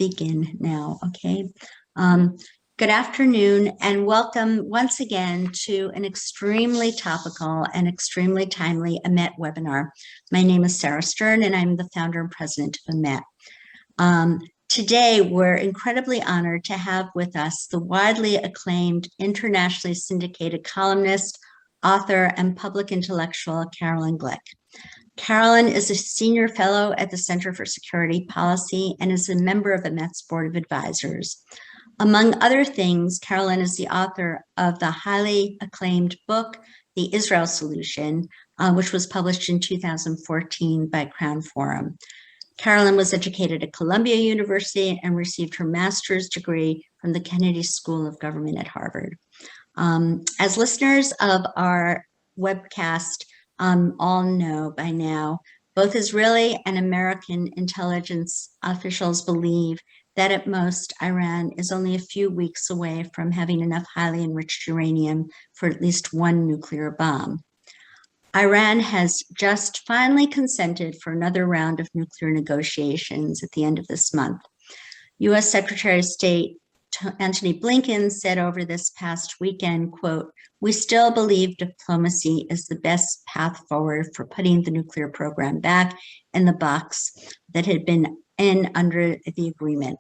begin now, okay? Good afternoon and welcome once again to an extremely topical and extremely timely AMET webinar. My name is Sarah Stern and I'm the founder and president of AMET. Today, we're incredibly honored to have with us the widely acclaimed, internationally syndicated columnist, author, and public intellectual, Caroline Glick. Caroline is a senior fellow at the Center for Security Policy and is a member of AMET's Board of Advisors. Among other things, Caroline is the author of the highly acclaimed book, The Israel Solution, which was published in 2014 by Crown Forum. Caroline was educated at Columbia University and received her master's degree from the Kennedy School of Government at Harvard. As listeners of our webcast all know by now, both Israeli and American intelligence officials believe that at most Iran is only a few weeks away from having enough highly enriched uranium for at least one nuclear bomb. Iran has just finally consented for another round of nuclear negotiations at the end of this month. U.S. Secretary of State Antony Blinken said over this past weekend, quote, "We still believe diplomacy is the best path forward for putting the nuclear program back in the box that had been in under the agreement.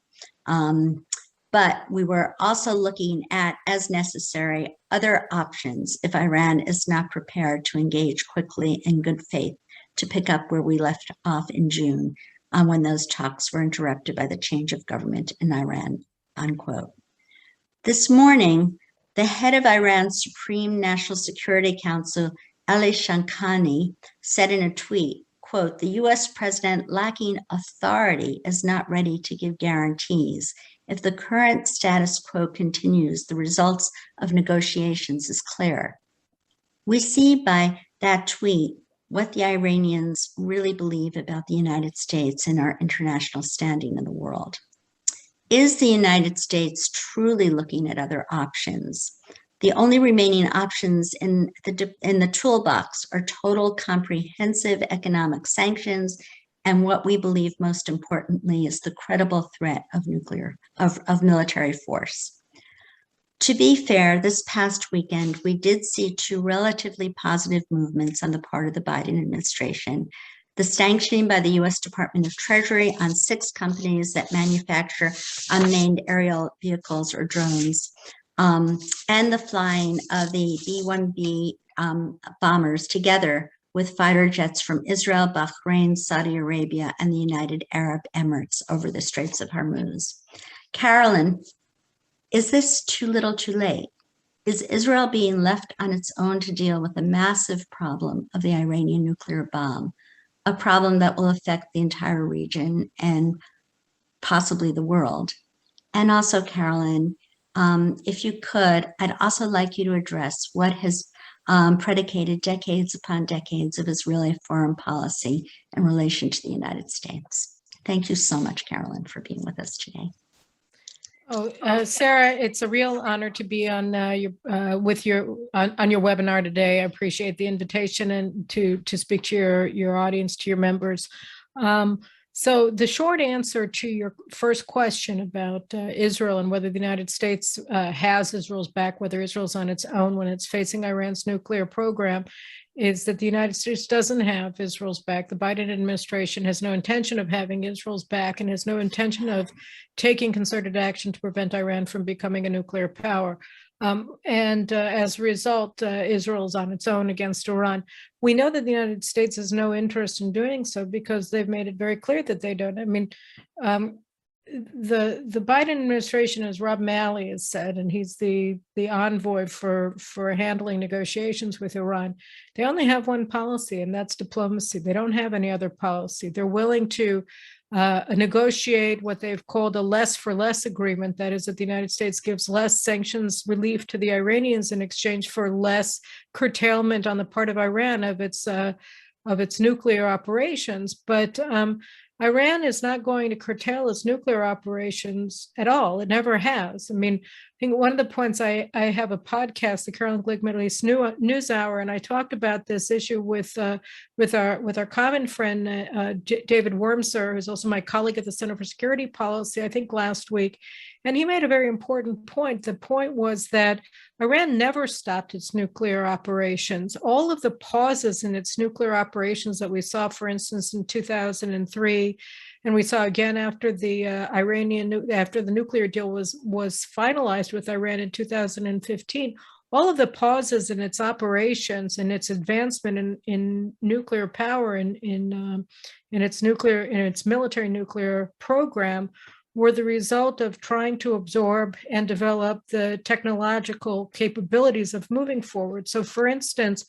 But we were also looking at, as necessary, other options if Iran is not prepared to engage quickly in good faith to pick up where we left off in June when those talks were interrupted by the change of government in Iran," unquote. This morning, the head of Iran's Supreme National Security Council, Ali Shankani, said in a tweet, quote, "The US president lacking authority is not ready to give guarantees. If the current status quo continues, the results of negotiations is clear." We see by that tweet what the Iranians really believe about the United States and our international standing in the world. Is the United States truly looking at other options? The only remaining options in the toolbox are total comprehensive economic sanctions and what we believe most importantly is the credible threat of military force. To be fair, this past weekend, we did see two relatively positive movements on the part of the Biden administration. The sanctioning by the U.S. Department of Treasury on 6 companies that manufacture unmanned aerial vehicles or drones, and the flying of the B-1B bombers together with fighter jets from Israel, Bahrain, Saudi Arabia, and the United Arab Emirates over the Straits of Hormuz. Caroline, is this too little too late? Is Israel being left on its own to deal with the massive problem of the Iranian nuclear bomb, a problem that will affect the entire region and possibly the world? And also, Caroline, if you could, I'd also like you to address what has predicated decades upon decades of Israeli foreign policy in relation to the United States. Thank you so much, Caroline, for being with us today. Oh, Sarah, it's a real honor to be on your webinar today. I appreciate the invitation and to speak to your audience, to your members. So the short answer to your first question about Israel and whether the United States has Israel's back, whether Israel's on its own when it's facing Iran's nuclear program, is that the United States doesn't have Israel's back. The Biden administration has no intention of having Israel's back and has no intention of taking concerted action to prevent Iran from becoming a nuclear power. As a result, Israel is on its own against Iran. We know that the United States has no interest in doing so because they've made it very clear that they don't. I mean, the Biden administration, as Rob Malley has said, and he's the envoy for handling negotiations with Iran, they only have one policy, and that's diplomacy. They don't have any other policy. They're willing to negotiate what they've called a less for less agreement. That is, that the United States gives less sanctions relief to the Iranians in exchange for less curtailment on the part of Iran of its nuclear operations. But Iran is not going to curtail its nuclear operations at all. It never has. I mean, I think one of the points I have a podcast, the Carolyn Glick Middle East News Hour, and I talked about this issue with our common friend David Wormser, who's also my colleague at the Center for Security Policy, I think last week, and he made a very important point. The point was that Iran never stopped its nuclear operations. All of the pauses in its nuclear operations that we saw, for instance, in 2003, and we saw again after the after the nuclear deal was finalized with Iran in 2015, all of the pauses in its operations and its advancement in nuclear power in its military nuclear program were the result of trying to absorb and develop the technological capabilities of moving forward. So, for instance,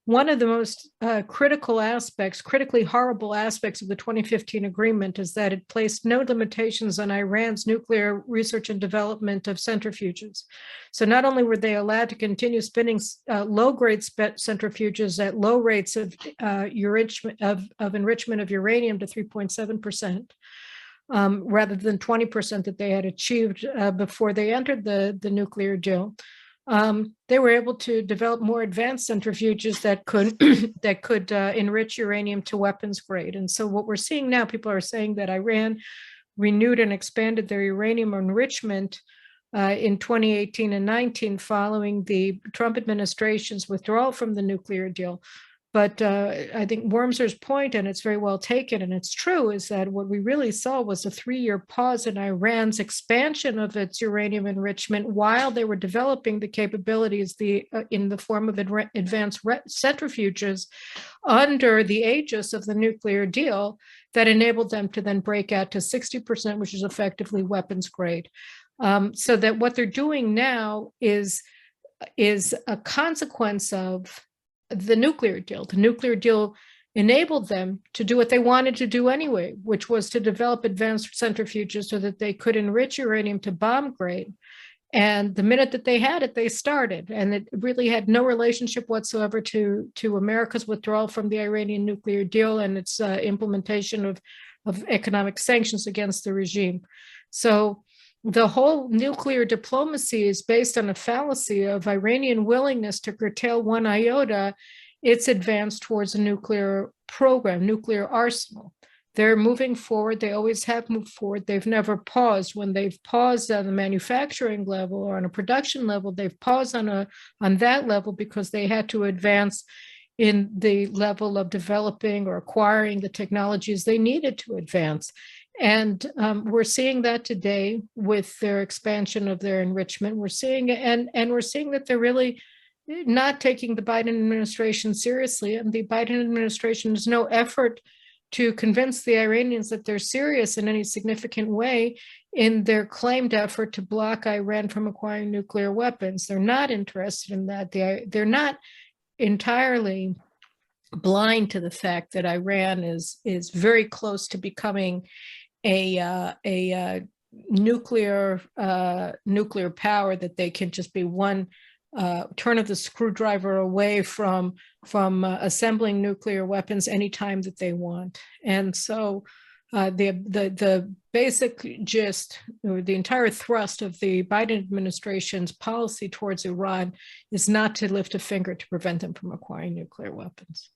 one of the most critically horrible aspects of the 2015 agreement is that it placed no limitations on Iran's nuclear research and development of centrifuges. So not only were they allowed to continue spinning low-grade centrifuges at low rates of enrichment of uranium to 3.7%, rather than 20% that they had achieved before they entered the nuclear deal. They were able to develop more advanced centrifuges that could enrich uranium to weapons grade. And so what we're seeing now, people are saying that Iran renewed and expanded their uranium enrichment in 2018 and 19 following the Trump administration's withdrawal from the nuclear deal. But I think Wormser's point, and it's very well taken, and it's true, is that what we really saw was a 3-year pause in Iran's expansion of its uranium enrichment while they were developing the capabilities in the form of advanced centrifuges under the aegis of the nuclear deal that enabled them to then break out to 60%, which is effectively weapons grade. So that what they're doing now is a consequence of the nuclear deal. The nuclear deal enabled them to do what they wanted to do anyway, which was to develop advanced centrifuges so that they could enrich uranium to bomb grade. And the minute that they had it, they started. And it really had no relationship whatsoever to America's withdrawal from the Iranian nuclear deal and its implementation of economic sanctions against the regime. So the whole nuclear diplomacy is based on a fallacy of Iranian willingness to curtail one iota its advance towards a nuclear program, nuclear arsenal. They're moving forward. They always have moved forward. They've never paused. When they've paused on the manufacturing level or on a production level, they've paused on that level because they had to advance in the level of developing or acquiring the technologies they needed to advance. And we're seeing that today with their expansion of their enrichment. We're seeing and we're seeing that they're really not taking the Biden administration seriously. And the Biden administration has no effort to convince the Iranians that they're serious in any significant way in their claimed effort to block Iran from acquiring nuclear weapons. They're not interested in that. They're not entirely blind to the fact that Iran is very close to becoming a nuclear power, that they can just be one turn of the screwdriver away from assembling nuclear weapons anytime that they want. And so the basic gist, or the entire thrust of the Biden administration's policy towards Iran is not to lift a finger to prevent them from acquiring nuclear weapons.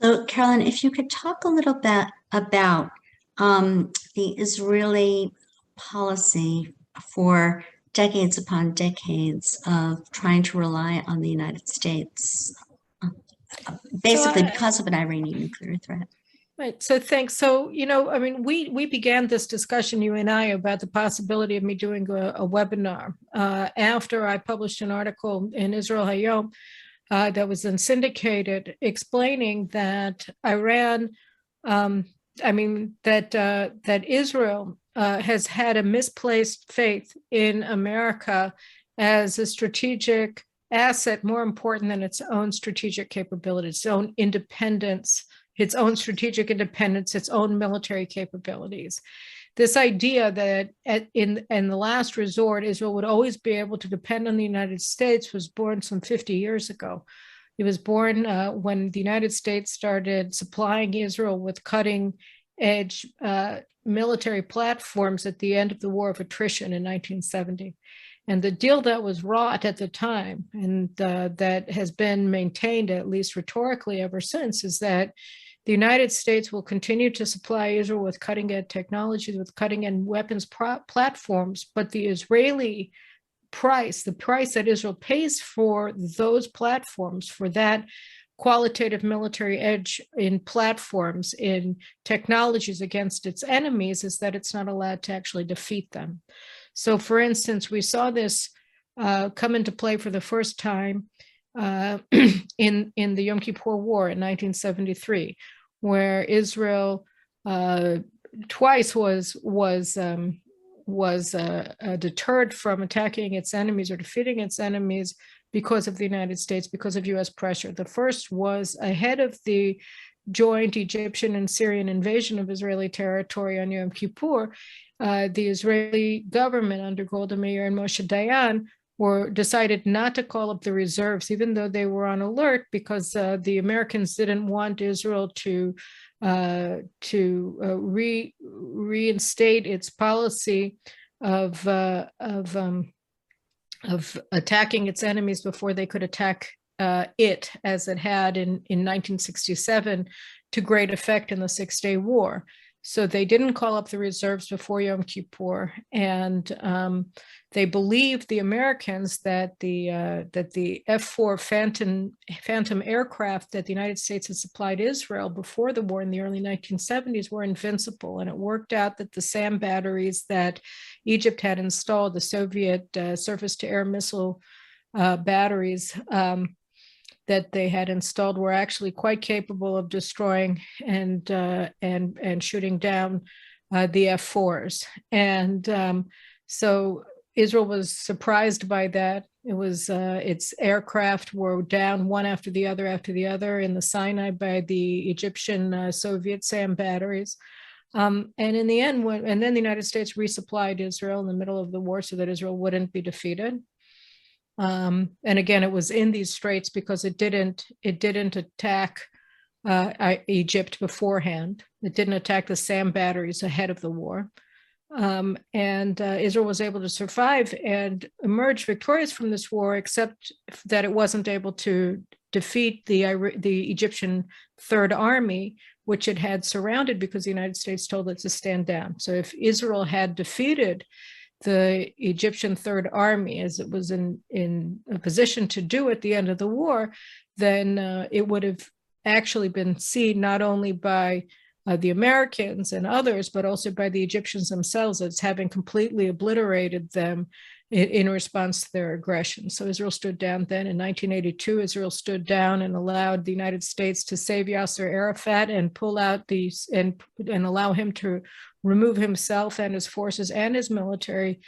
So, Carolyn, if you could talk a little bit about the Israeli policy for decades upon decades of trying to rely on the United States, basically because of an Iranian nuclear threat. Right. So thanks. So, I mean, we began this discussion, you and I, about the possibility of me doing a webinar after I published an article in Israel Hayom that was then syndicated, explaining that that Israel has had a misplaced faith in America as a strategic asset, more important than its own strategic capabilities, its own independence, its own strategic independence, its own military capabilities. This idea that in the last resort, Israel would always be able to depend on the United States was born some 50 years ago. It was born when the United States started supplying Israel with cutting edge military platforms at the end of the War of Attrition in 1970. And the deal that was wrought at the time, and that has been maintained, at least rhetorically ever since, is that the United States will continue to supply Israel with cutting-edge technologies, with cutting-edge weapons platforms, but the Israeli price, the price that Israel pays for those platforms, for that qualitative military edge in platforms, in technologies against its enemies, is that it's not allowed to actually defeat them. So, for instance, we saw this come into play for the first time in the Yom Kippur War in 1973, where Israel twice was deterred from attacking its enemies or defeating its enemies because of the United States, because of U.S. pressure. The first was ahead of the joint Egyptian and Syrian invasion of Israeli territory on Yom Kippur. The Israeli government under Golda Meir and Moshe Dayan decided not to call up the reserves, even though they were on alert, because the Americans didn't want Israel to reinstate its policy of attacking its enemies before they could attack it, as it had in 1967 to great effect in the Six-Day War. So they didn't call up the reserves before Yom Kippur, and they believed, the Americans, that the F-4 Phantom aircraft that the United States had supplied Israel before the war in the early 1970s were invincible. And it worked out that the SAM batteries that Egypt had installed, the Soviet surface-to-air missile batteries that they had installed, were actually quite capable of destroying and shooting down the F-4s. And so Israel was surprised by that. It was its aircraft were down one after the other in the Sinai by the Egyptian Soviet SAM batteries. And in the end, and then the United States resupplied Israel in the middle of the war so that Israel wouldn't be defeated. And again, it was in these straits because it didn't attack Egypt beforehand. It didn't attack the SAM batteries ahead of the war. And Israel was able to survive and emerge victorious from this war, except that it wasn't able to defeat the Egyptian Third Army, which it had surrounded because the United States told it to stand down. So if Israel had defeated the Egyptian Third Army, as it was in a position to do at the end of the war, then it would have actually been seen not only by the Americans and others, but also by the Egyptians themselves as having completely obliterated them in response to their aggression. So Israel stood down then. In 1982, Israel stood down and allowed the United States to save Yasser Arafat and pull out these and allow him to remove himself and his forces and his military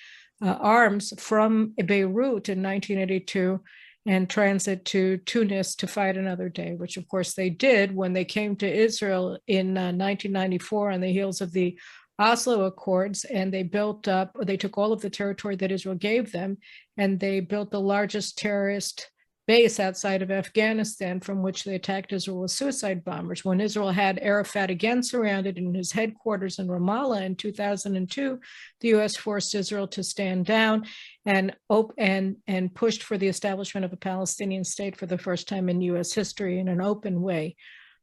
arms from Beirut in 1982 and transit to Tunis to fight another day, which of course they did when they came to Israel in 1994 on the heels of the Oslo Accords, and they took all of the territory that Israel gave them, and they built the largest terrorist base outside of Afghanistan from which they attacked Israel with suicide bombers. When Israel had Arafat again surrounded in his headquarters in Ramallah in 2002, the U.S. forced Israel to stand down and pushed for the establishment of a Palestinian state for the first time in U.S. history in an open way.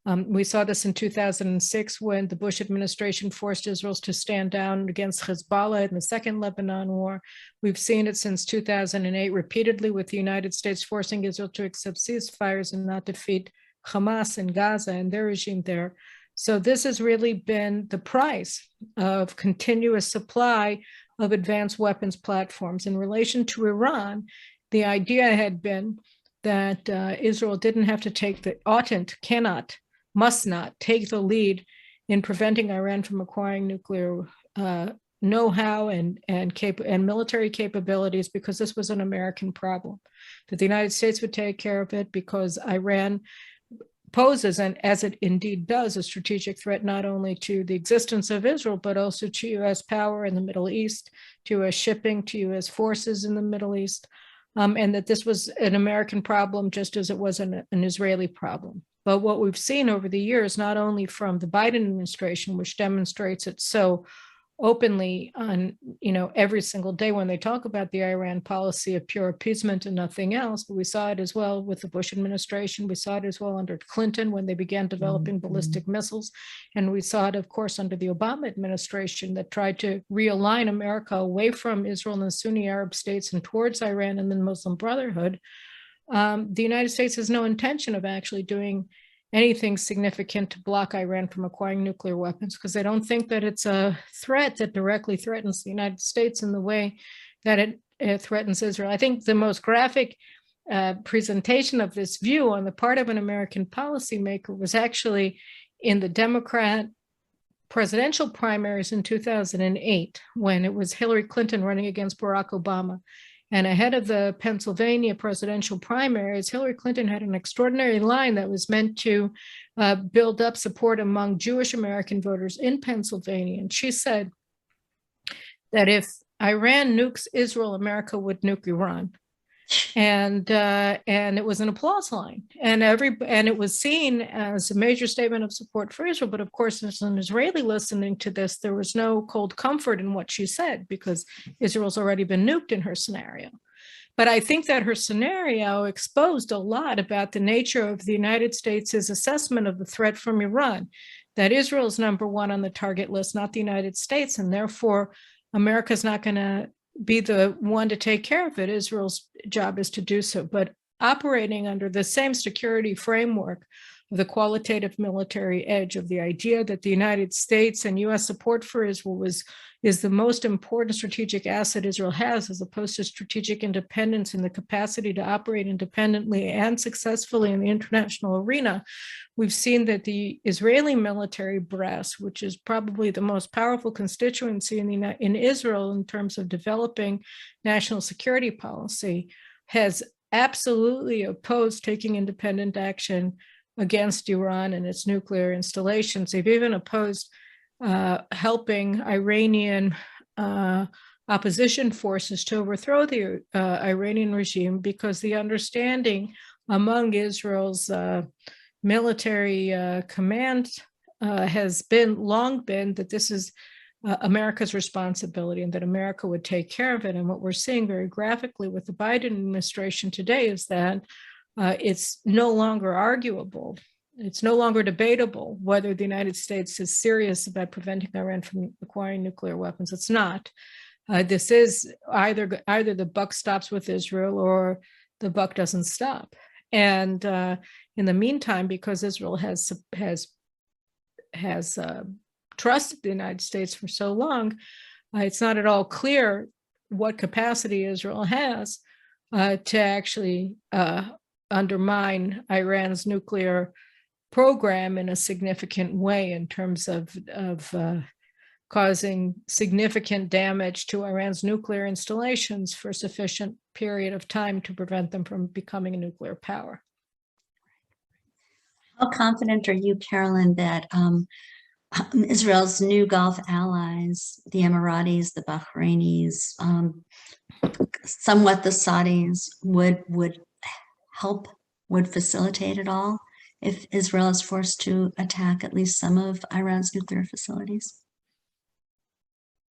We saw this in 2006 when the Bush administration forced Israel to stand down against Hezbollah in the Second Lebanon War. We've seen it since 2008 repeatedly, with the United States forcing Israel to accept ceasefires and not defeat Hamas in Gaza and their regime there. So this has really been the price of continuous supply of advanced weapons platforms. In relation to Iran, the idea had been that Israel didn't have to take must not take the lead in preventing Iran from acquiring nuclear know-how and military capabilities, because this was an American problem. That the United States would take care of it because Iran poses, and as it indeed does, a strategic threat not only to the existence of Israel, but also to U.S. power in the Middle East, to U.S. shipping, to U.S. forces in the Middle East, and that this was an American problem just as it was an Israeli problem. But what we've seen over the years, not only from the Biden administration, which demonstrates it so openly on, every single day when they talk about the Iran policy of pure appeasement and nothing else, but we saw it as well with the Bush administration. We saw it as well under Clinton when they began developing ballistic missiles. And we saw it, of course, under the Obama administration that tried to realign America away from Israel and the Sunni Arab states and towards Iran and the Muslim Brotherhood. The United States has no intention of actually doing anything significant to block Iran from acquiring nuclear weapons, because they don't think that it's a threat that directly threatens the United States in the way that it threatens Israel. I think the most graphic presentation of this view on the part of an American policymaker was actually in the Democrat presidential primaries in 2008, when it was Hillary Clinton running against Barack Obama. And ahead of the Pennsylvania presidential primaries, Hillary Clinton had an extraordinary line that was meant to build up support among Jewish American voters in Pennsylvania. And she said that if Iran nukes Israel, America would nuke Iran. And it was an applause line, and it was seen as a major statement of support for Israel. But of course, as an Israeli listening to this, there was no cold comfort in what she said, because Israel's already been nuked in her scenario. But I think that her scenario exposed a lot about the nature of the United States' assessment of the threat from Iran, that Israel is number one on the target list, not the United States, and therefore America's not going to be the one to take care of it. Israel's job is to do so. But operating under the same security framework of the qualitative military edge of the idea that the United States and U.S. support for Israel is the most important strategic asset Israel has, as opposed to strategic independence and the capacity to operate independently and successfully in the international arena. We've seen that the Israeli military brass, which is probably the most powerful constituency in Israel in terms of developing national security policy, has absolutely opposed taking independent action against Iran and its nuclear installations. They've even opposed helping Iranian opposition forces to overthrow the Iranian regime, because the understanding among Israel's military command has long been that this is America's responsibility and that America would take care of it. And what we're seeing very graphically with the Biden administration today is that it's no longer arguable. It's no longer debatable whether the United States is serious about preventing Iran from acquiring nuclear weapons. It's not. This is either the buck stops with Israel or the buck doesn't stop. And in the meantime, because Israel has trusted the United States for so long, it's not at all clear what capacity Israel has to actually undermine Iran's nuclear program in a significant way, in terms of causing significant damage to Iran's nuclear installations for a sufficient period of time to prevent them from becoming a nuclear power. How confident are you, Carolyn, that Israel's new Gulf allies, the Emiratis, the Bahrainis, somewhat the Saudis, would help, would facilitate it all if Israel is forced to attack at least some of Iran's nuclear facilities?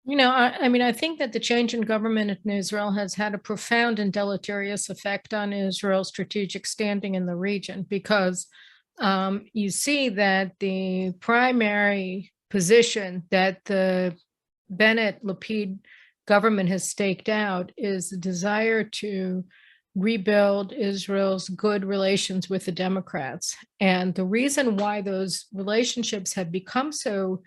I think that the change in government in Israel has had a profound and deleterious effect on Israel's strategic standing in the region, because you see that the primary position that the Bennett-Lapid government has staked out is the desire to rebuild Israel's good relations with the Democrats. And the reason why those relationships have become so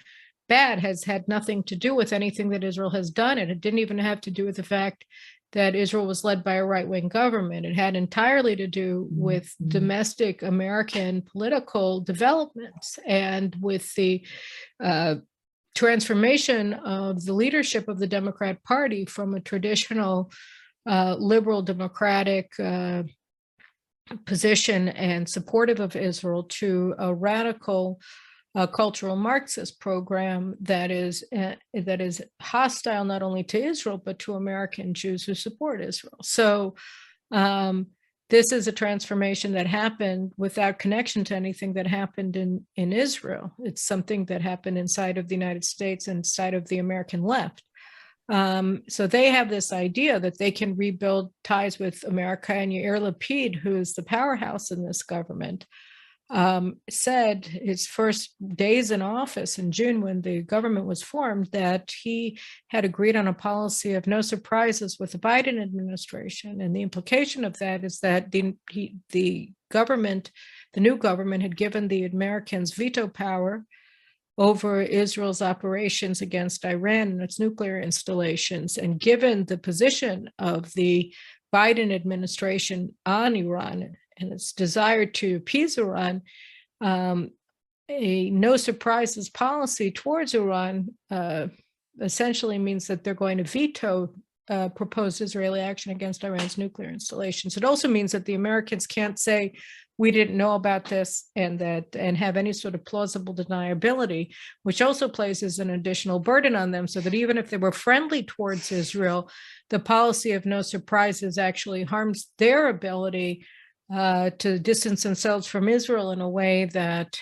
bad has had nothing to do with anything that Israel has done. And it didn't even have to do with the fact that Israel was led by a right-wing government. It had entirely to do with domestic American political developments and with the transformation of the leadership of the Democrat Party from a traditional liberal democratic position and supportive of Israel to a radical cultural Marxist program that is hostile not only to Israel but to American Jews who support Israel. So this is a transformation that happened without connection to anything that happened in Israel. It's something that happened inside of the United States and inside of the American left. So they have this idea that they can rebuild ties with America, and Yair Lapid, who is the powerhouse in this government, said his first days in office in June, when the government was formed, that he had agreed on a policy of no surprises with the Biden administration. And the implication of that is that the government, the new government, had given the Americans veto power over Israel's operations against Iran and its nuclear installations. And given the position of the Biden administration on Iran and its desire to appease Iran, a no surprises policy towards Iran essentially means that they're going to veto proposed Israeli action against Iran's nuclear installations. It also means that the Americans can't say, we didn't know about this, and have any sort of plausible deniability, which also places an additional burden on them, so that even if they were friendly towards Israel, the policy of no surprises actually harms their ability to distance themselves from Israel in a way that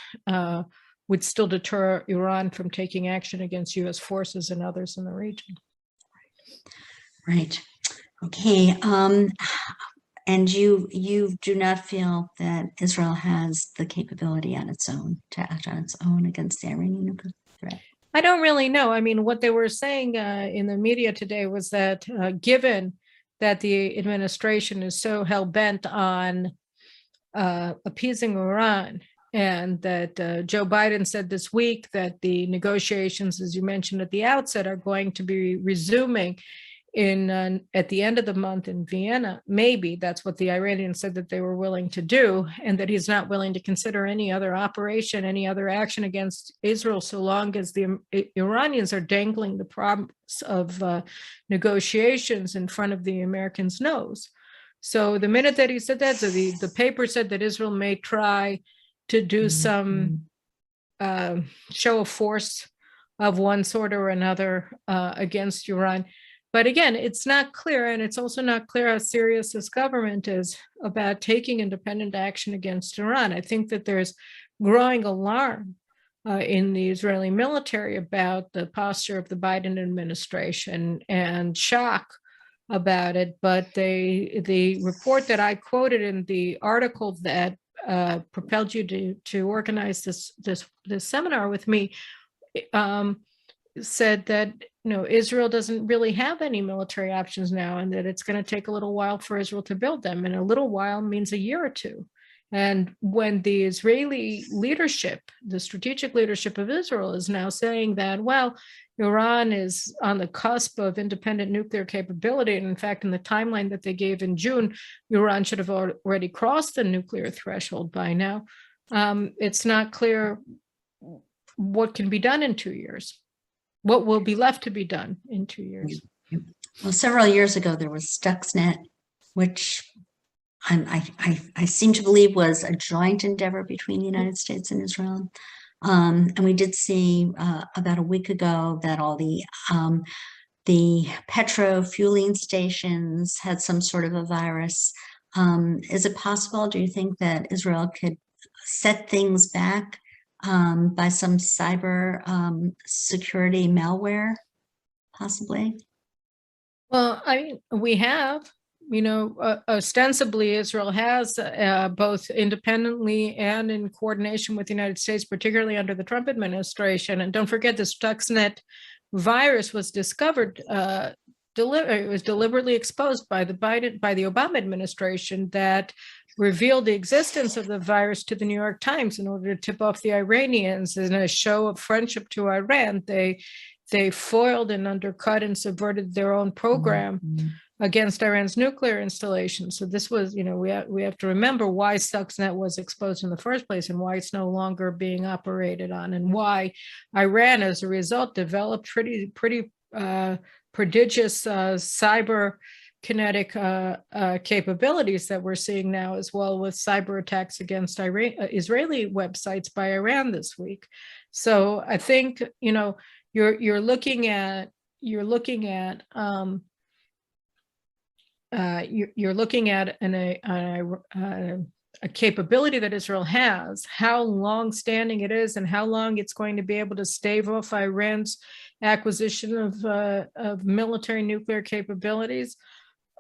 would still deter Iran from taking action against U.S. forces and others in the region. Right. Okay. And you do not feel that Israel has the capability on its own to act on its own against the Iranian nuclear threat? I don't really know. I mean, what they were saying in the media today was that given that the administration is so hell-bent on appeasing Iran, and that Joe Biden said this week that the negotiations, as you mentioned at the outset, are going to be resuming at the end of the month in Vienna. Maybe that's what the Iranians said that they were willing to do, and that he's not willing to consider any other operation, any other action against Israel, so long as the Iranians are dangling the promise of negotiations in front of the Americans' nose. So the minute that he said that, so the paper said that Israel may try to do some show of force of one sort or another against Iran. But again, it's not clear, and it's also not clear how serious this government is about taking independent action against Iran. I think that there's growing alarm in the Israeli military about the posture of the Biden administration, and shock about it. But the report that I quoted in the article that propelled you to organize this seminar with me said that Israel doesn't really have any military options now, and that it's going to take a little while for Israel to build them, and a little while means a year or two. And when the Israeli leadership, the strategic leadership of Israel, is now saying that, well, Iran is on the cusp of independent nuclear capability, and in fact, in the timeline that they gave in June, Iran should have already crossed the nuclear threshold by now. It's not clear what can be done in 2 years. What will be left to be done in 2 years? Well, several years ago, there was Stuxnet, which I seem to believe was a joint endeavor between the United States and Israel. And we did see about a week ago that all the petro fueling stations had some sort of a virus. Is it possible, do you think, that Israel could set things back by some cyber security malware, possibly? Well, we have, ostensibly Israel has both independently and in coordination with the United States, particularly under the Trump administration. And don't forget, the Stuxnet virus was discovered, it was deliberately exposed by the Obama administration, that revealed the existence of the virus to the New York Times in order to tip off the Iranians in a show of friendship to Iran. They foiled and undercut and subverted their own program against Iran's nuclear installations. So this was, we have to remember why Stuxnet was exposed in the first place, and why it's no longer being operated on, and why Iran, as a result, developed pretty prodigious cyber kinetic capabilities that we're seeing now, as well, with cyber attacks against Israeli websites by Iran this week. So I think you're looking at you're looking at a capability that Israel has, how long-standing it is, and how long it's going to be able to stave off Iran's acquisition of military nuclear capabilities.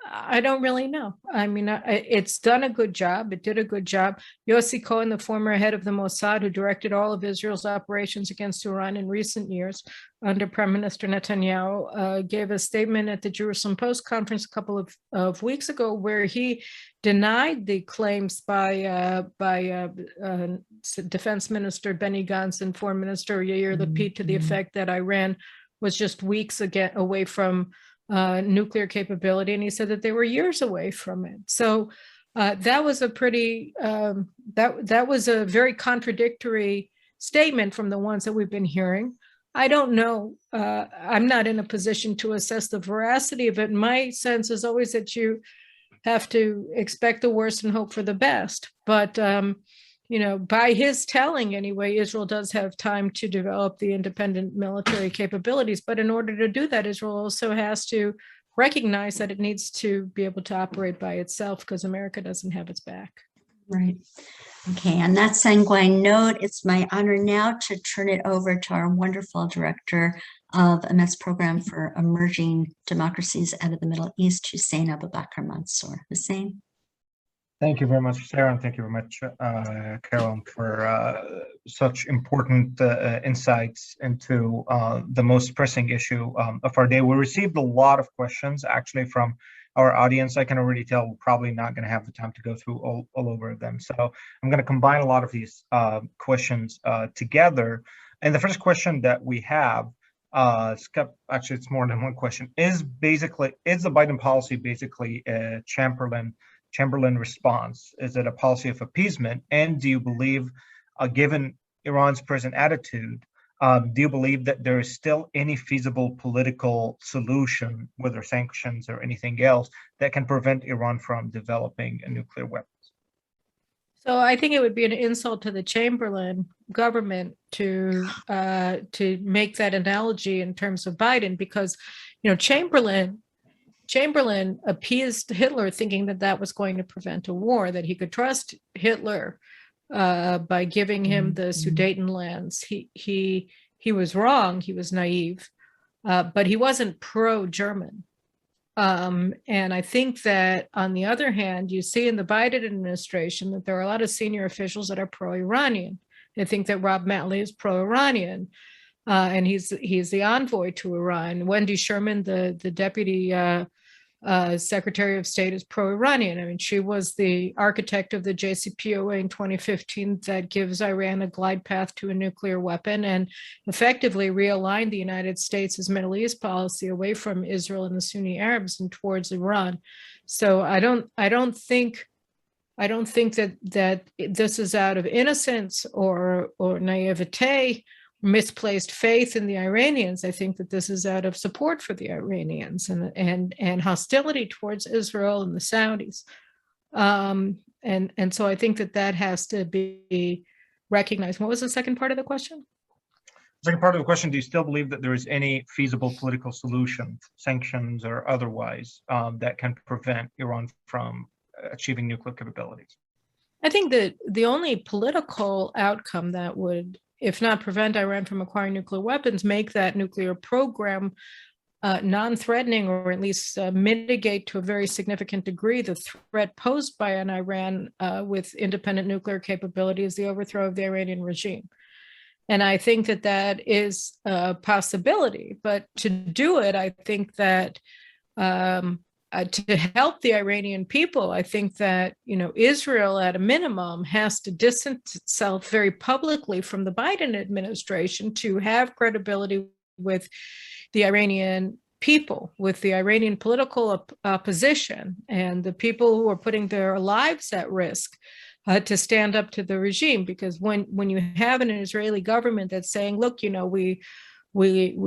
I don't really know. I mean, it's done a good job. It did a good job. Yossi Cohen, the former head of the Mossad, who directed all of Israel's operations against Iran in recent years under Prime Minister Netanyahu, gave a statement at the Jerusalem Post conference a couple of weeks ago where he denied the claims by Defense Minister Benny Gantz and Foreign Minister Yair Lapid to the effect that Iran was just weeks away from nuclear capability, and he said that they were years away from it. So that was a pretty that was a very contradictory statement from the ones that we've been hearing. I don't know. I'm not in a position to assess the veracity of it. My sense is always that you have to expect the worst and hope for the best. But by his telling anyway, Israel does have time to develop the independent military capabilities. But in order to do that, Israel also has to recognize that it needs to be able to operate by itself because America doesn't have its back. Right. Okay. On that sanguine note, it's my honor now to turn it over to our wonderful director of a MES program for emerging democracies out of the Middle East, Hussein Abubakar Mansour. Hussein. Thank you very much, Sarah, and thank you very much, Carolyn, for such important insights into the most pressing issue of our day. We received a lot of questions, actually, from our audience. I can already tell we're probably not going to have the time to go through all over them. So I'm going to combine a lot of these questions together. And the first question that we have, actually, it's more than one question, is the Biden policy basically a Chamberlain response? Is it a policy of appeasement? And do you believe, given Iran's present attitude, do you believe that there is still any feasible political solution, whether sanctions or anything else, that can prevent Iran from developing a nuclear weapon? So I think it would be an insult to the Chamberlain government to make that analogy in terms of Biden, because Chamberlain appeased Hitler thinking that that was going to prevent a war, that he could trust Hitler by giving him the Sudetenlands. He was wrong, he was naive, but he wasn't pro-German. And I think that, on the other hand, you see in the Biden administration that there are a lot of senior officials that are pro-Iranian. They think that Rob Matley is pro-Iranian. And he's the envoy to Iran. Wendy Sherman, the deputy Secretary of State, is pro-Iranian. I mean, she was the architect of the JCPOA in 2015 that gives Iran a glide path to a nuclear weapon and effectively realigned the United States' Middle East policy away from Israel and the Sunni Arabs and towards Iran. So I don't think that this is out of innocence or naivete, misplaced faith in the Iranians. I think that this is out of support for the Iranians and hostility towards Israel and the Saudis. And so I think that has to be recognized. What was the second part of the question? The second part of the question, do you still believe that there is any feasible political solution, sanctions or otherwise, that can prevent Iran from achieving nuclear capabilities? I think that the only political outcome that would, if not prevent Iran from acquiring nuclear weapons, make that nuclear program non-threatening, or at least mitigate to a very significant degree the threat posed by an Iran with independent nuclear capability, is the overthrow of the Iranian regime. And I think that is a possibility. But to do it, I think that to help the Iranian people, I think that, Israel at a minimum has to distance itself very publicly from the Biden administration to have credibility with the Iranian people, with the Iranian political opposition, and the people who are putting their lives at risk to stand up to the regime. Because when you have an Israeli government that's saying, look, we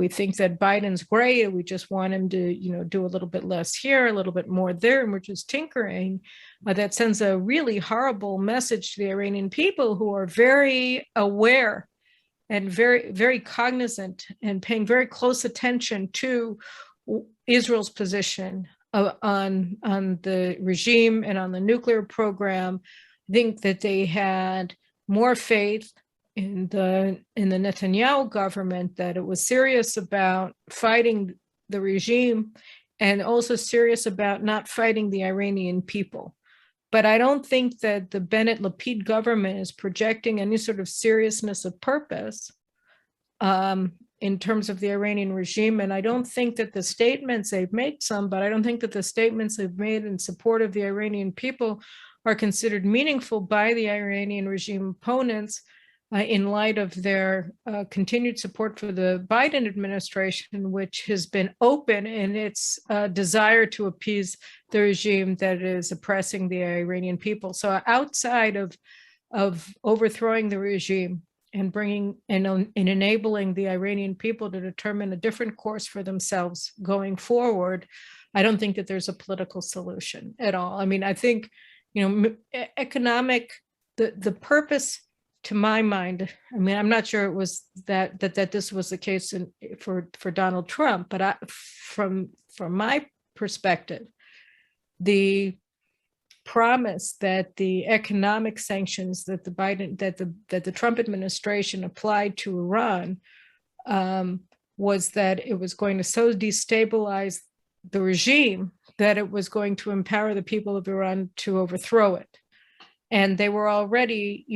think that Biden's great, we just want him to, do a little bit less here, a little bit more there, and we're just tinkering, that sends a really horrible message to the Iranian people, who are very aware and very, very cognizant and paying very close attention to Israel's position on the regime and on the nuclear program. I think that they had more faith in the Netanyahu government, that it was serious about fighting the regime and also serious about not fighting the Iranian people. But I don't think that the Bennett-Lapid government is projecting any sort of seriousness of purpose in terms of the Iranian regime. And I don't think that the statements they've made but I don't think that the statements they've made in support of the Iranian people are considered meaningful by the Iranian regime opponents in light of their continued support for the Biden administration, which has been open in its desire to appease the regime that is oppressing the Iranian people. So outside of overthrowing the regime and bringing and enabling the Iranian people to determine a different course for themselves going forward, I don't think that there's a political solution at all. I mean, I think, economic, the purpose, to my mind, I mean, I'm not sure it was that this was the case for Donald Trump, but from my perspective, the promise that the economic sanctions that the Trump administration applied to Iran was that it was going to so destabilize the regime that it was going to empower the people of Iran to overthrow it. And they were already,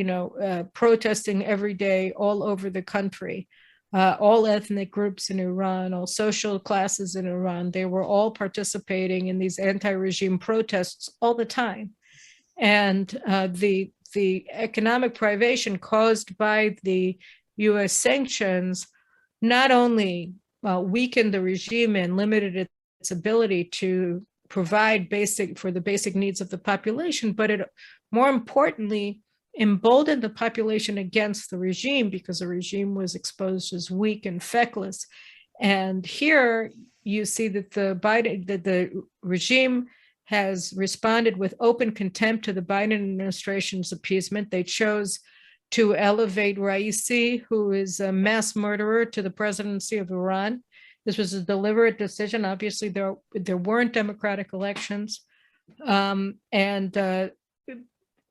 protesting every day all over the country, all ethnic groups in Iran, all social classes in Iran. They were all participating in these anti-regime protests all the time. And the economic privation caused by the US sanctions not only weakened the regime and limited its ability to provide the basic needs of the population, but it more importantly emboldened the population against the regime, because the regime was exposed as weak and feckless. And here you see that the regime has responded with open contempt to the Biden administration's appeasement. They chose to elevate Raisi, who is a mass murderer, to the presidency of Iran. This was a deliberate decision. Obviously, there weren't democratic elections.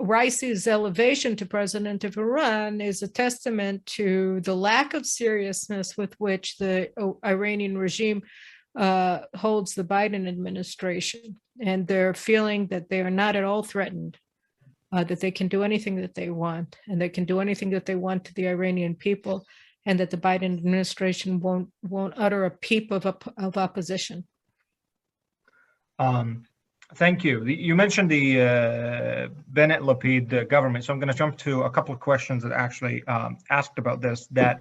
Raisi's elevation to president of Iran is a testament to the lack of seriousness with which the Iranian regime holds the Biden administration. And they're feeling that they are not at all threatened, that they can do anything that they want, and they can do anything that they want to the Iranian people, and that the Biden administration won't utter a peep of opposition. Thank you. You mentioned the Bennett-Lapid government, so I'm going to jump to a couple of questions that actually asked about this. That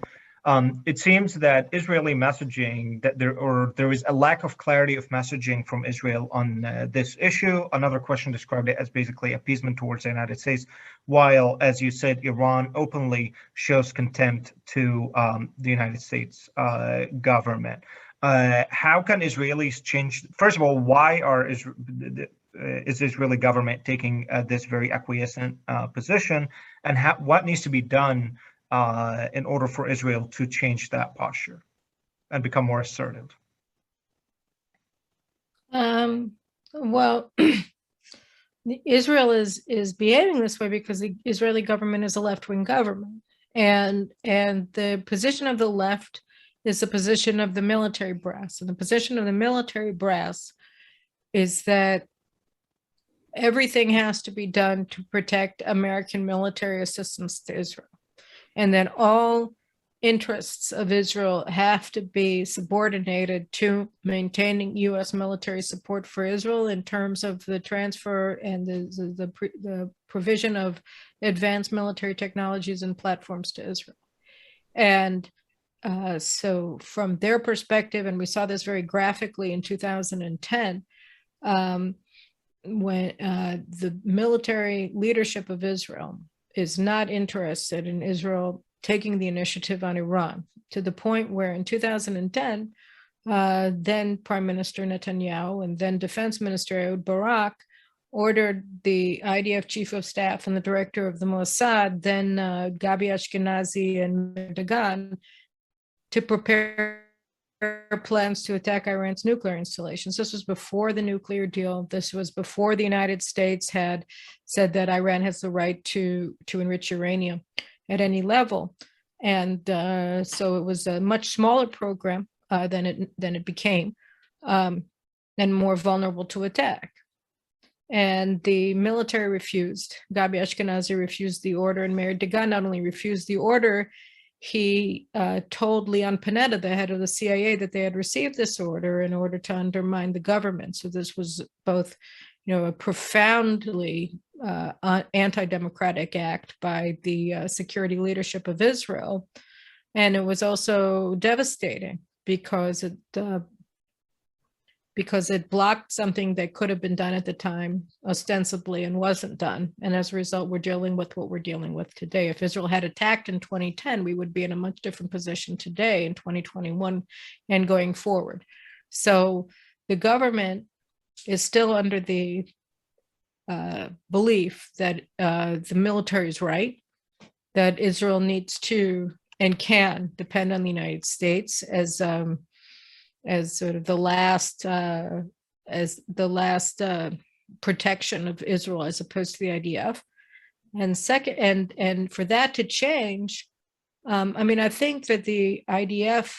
it seems that Israeli messaging, that there is a lack of clarity of messaging from Israel on this issue. Another question described it as basically appeasement towards the United States, while, as you said, Iran openly shows contempt to the United States government. How can Israelis change? First of all, why is the Israeli government taking this very acquiescent position, and what needs to be done in order for Israel to change that posture and become more assertive? Well, Israel is behaving this way because the Israeli government is a left-wing government, and the position of the left is the position of the military brass. And the position of the military brass is that everything has to be done to protect American military assistance to Israel. And then all interests of Israel have to be subordinated to maintaining US military support for Israel in terms of the transfer and the provision of advanced military technologies and platforms to Israel. And so from their perspective, and we saw this very graphically in 2010, when the military leadership of Israel is not interested in Israel taking the initiative on Iran, to the point where in 2010, then Prime Minister Netanyahu and then Defense Minister Ehud Barak ordered the IDF Chief of Staff and the Director of the Mossad, then Gabi Ashkenazi and Dagan, to prepare plans to attack Iran's nuclear installations. This was before the nuclear deal. This was before the United States had said that Iran has the right to enrich uranium at any level. And so it was a much smaller program than it became, and more vulnerable to attack. And the military refused. Gabi Ashkenazi refused the order, and Meir Dagan not only refused the order, he told Leon Panetta, the head of the CIA, that they had received this order in order to undermine the government. So this was both, a profoundly anti-democratic act by the security leadership of Israel. And it was also devastating because it blocked something that could have been done at the time, ostensibly, and wasn't done. And as a result, we're dealing with what we're dealing with today. If Israel had attacked in 2010, we would be in a much different position today in 2021 and going forward. So the government is still under the belief that the military is right, that Israel needs to and can depend on the United States as sort of the last protection of Israel as opposed to the IDF. And second, and for that to change, I think that the IDF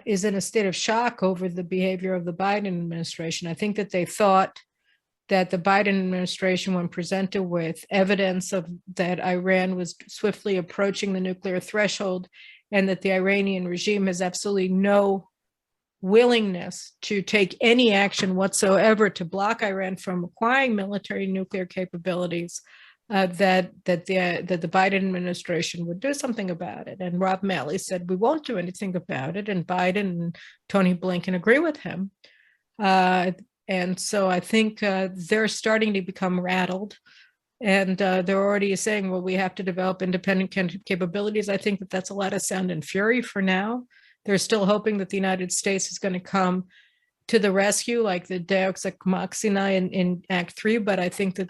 is in a state of shock over the behavior of the Biden administration. I think that they thought that the Biden administration, when presented with evidence of that Iran was swiftly approaching the nuclear threshold, and that the Iranian regime has absolutely no willingness to take any action whatsoever to block Iran from acquiring military nuclear capabilities, that the Biden administration would do something about it. And Rob Malley said, we won't do anything about it. And Biden and Tony Blinken agree with him. And so I think they're starting to become rattled. And they're already saying, well, we have to develop independent capabilities. I think that that's a lot of sound and fury for now. They're still hoping that the United States is going to come to the rescue, like the Deus Ex Machina in Act 3. But I think that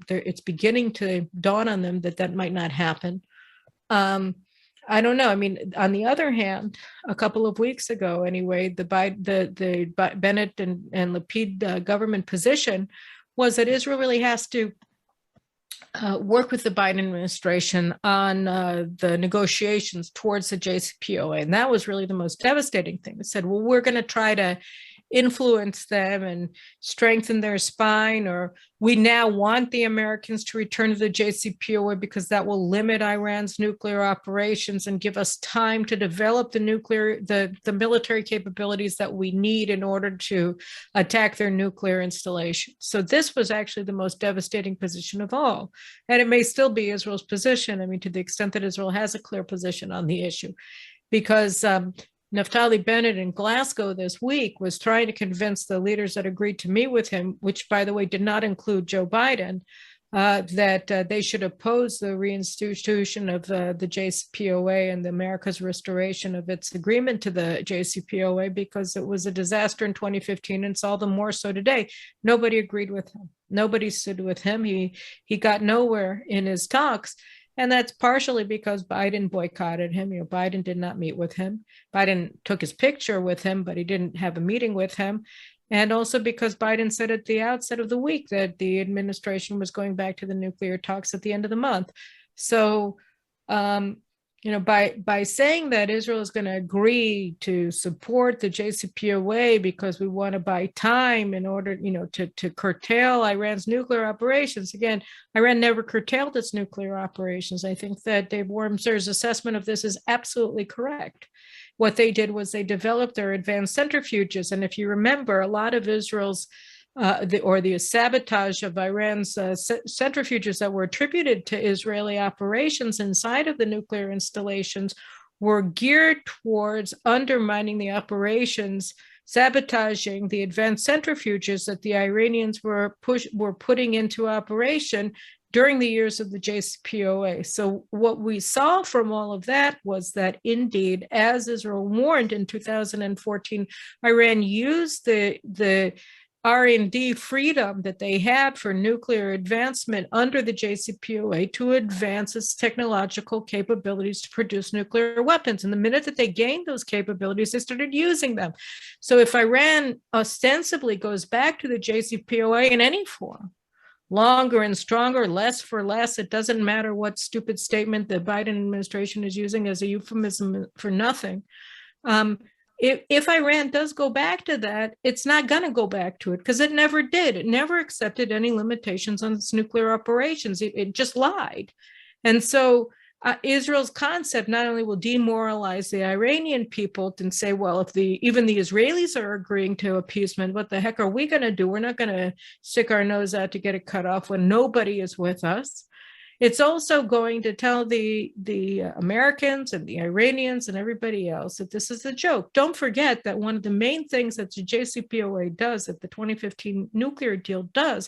it's beginning to dawn on them that might not happen. I don't know. On the other hand, a couple of weeks ago, anyway, the Bennett and Lapid government position was that Israel really has to work with the Biden administration on the negotiations towards the JCPOA. And that was really the most devastating thing. It said, well, we're going to try to influence them and strengthen their spine, or we now want the Americans to return to the JCPOA because that will limit Iran's nuclear operations and give us time to develop the military capabilities that we need in order to attack their nuclear installation. So this was actually the most devastating position of all. And it may still be Israel's position, to the extent that Israel has a clear position on the issue, because Naftali Bennett in Glasgow this week was trying to convince the leaders that agreed to meet with him, which, by the way, did not include Joe Biden, that they should oppose the reinstitution of the JCPOA and America's restoration of its agreement to the JCPOA, because it was a disaster in 2015, and it's all the more so today. Nobody agreed with him. Nobody stood with him. He got nowhere in his talks. And that's partially because Biden boycotted him. Biden did not meet with him. Biden took his picture with him, but he didn't have a meeting with him. And also because Biden said at the outset of the week that the administration was going back to the nuclear talks at the end of the month. So, by saying that Israel is going to agree to support the JCPOA because we want to buy time in order, to curtail Iran's nuclear operations. Again, Iran never curtailed its nuclear operations. I think that Dave Wormser's assessment of this is absolutely correct. What they did was they developed their advanced centrifuges. And if you remember, a lot of Israel's the sabotage of Iran's centrifuges that were attributed to Israeli operations inside of the nuclear installations were geared towards undermining the operations, sabotaging the advanced centrifuges that the Iranians were putting into operation during the years of the JCPOA. So what we saw from all of that was that indeed, as Israel warned in 2014, Iran used the R&D freedom that they had for nuclear advancement under the JCPOA to advance its technological capabilities to produce nuclear weapons. And the minute that they gained those capabilities, they started using them. So if Iran ostensibly goes back to the JCPOA in any form, longer and stronger, less for less, it doesn't matter what stupid statement the Biden administration is using as a euphemism for nothing. If Iran does go back to that, it's not going to go back to it because it never did. It never accepted any limitations on its nuclear operations. It just lied. And so Israel's concept not only will demoralize the Iranian people and say, well, if even the Israelis are agreeing to appeasement, what the heck are we going to do? We're not going to stick our nose out to get it cut off when nobody is with us. It's also going to tell the Americans and the Iranians and everybody else that this is a joke. Don't forget that one of the main things that the JCPOA does, that the 2015 nuclear deal does,